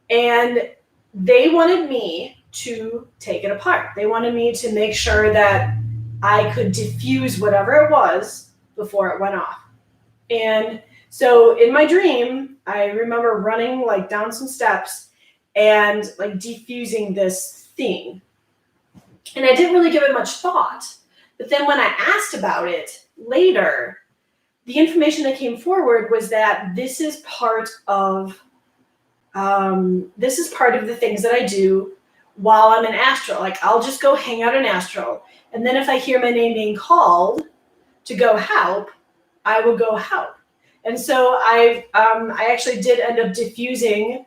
And they wanted me to take it apart. They wanted me to make sure that I could diffuse whatever it was before it went off. And so in my dream, I remember running like down some steps and like defusing this thing. And I didn't really give it much thought. But then when I asked about it later, the information that came forward was that this is part of the things that I do while I'm in astral. Like I'll just go hang out in astral. And then if I hear my name being called to go help, I will go help. And so I actually did end up diffusing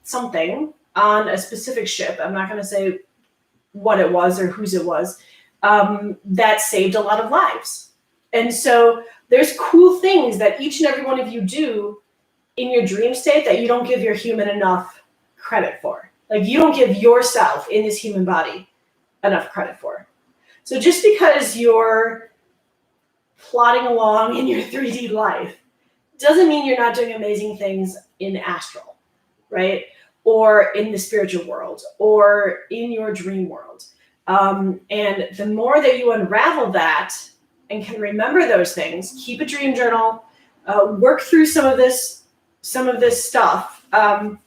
something on a specific ship. I'm not going to say what it was or whose it was, that saved a lot of lives. And so there's cool things that each and every one of you do in your dream state that you don't give your human enough credit for. Like you don't give yourself in this human body enough credit for. So just because you're plodding along in your 3D life doesn't mean you're not doing amazing things in astral, right? Or in the spiritual world, or in your dream world. And the more that you unravel that and can remember those things, keep a dream journal, work through some of this stuff. I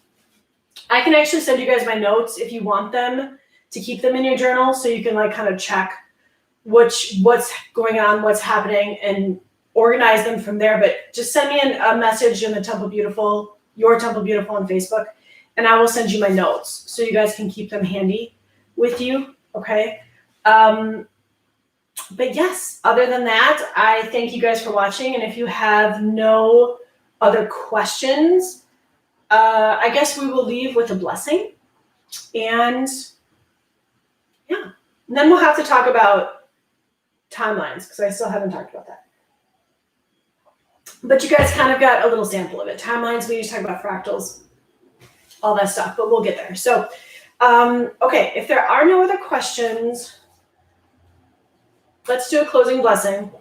can actually send you guys my notes if you want them to keep them in your journal, so you can like kind of check what's going on, what's happening, and organize them from there. But just send me a message in the Temple Beautiful, your Temple Beautiful on Facebook, and I will send you my notes so you guys can keep them handy with you, okay? But yes, other than that, I thank you guys for watching. And if you have no other questions, I guess we will leave with a blessing. And yeah, and then we'll have to talk about timelines, because I still haven't talked about that. But you guys kind of got a little sample of it. Timelines, we used to talk about fractals, all that stuff, but we'll get there. So, okay, if there are no other questions, let's do a closing blessing.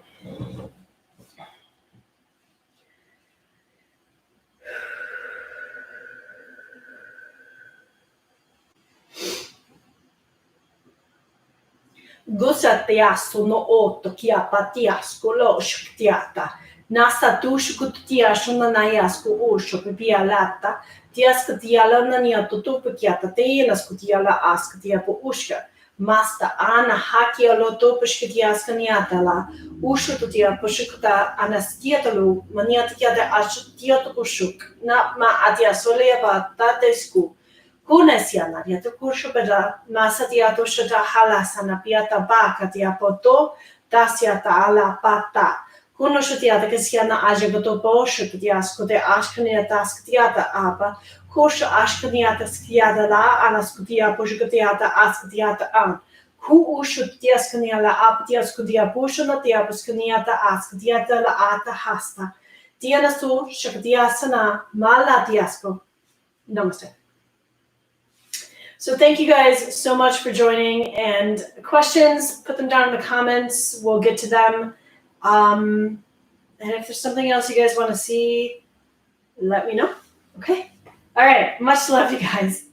Gusatiasu no oto kiapatiasku loshktiata. Nasa tushkutiashu nanayasku ushopipialata. Tiaska tialana niato tupikiata teinasku tiala aska tiapo ushka. Masta ana hakia lo topushka tiaska niatala. Ushutu tiapo shukta anastiatalu maniata tiata ashutiato ushuk. Na ma atiasoleva tatesku. Kunesiana diata kushubeda masatiato shata halasana piata baka tiapoto dasiata ala pata. Kunoshutiata kesiana ajagato boshutiasko de ashkania tasktiata apa. Kusha ashkaniata skiata la anaskutia pushkatiata askatiata an. Ku ushutiaskania la apatiaskutia pushana tiapuskaniata askatiata la ata hasta. Dianasu shakatiasana malatiasko. Namaste. So thank you guys so much for joining, and questions, put them down in the comments. We'll get to them. And if there's something else you guys want to see, let me know. Okay? All right. Much love, you guys.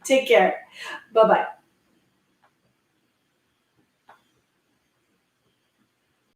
Take care. Bye-bye.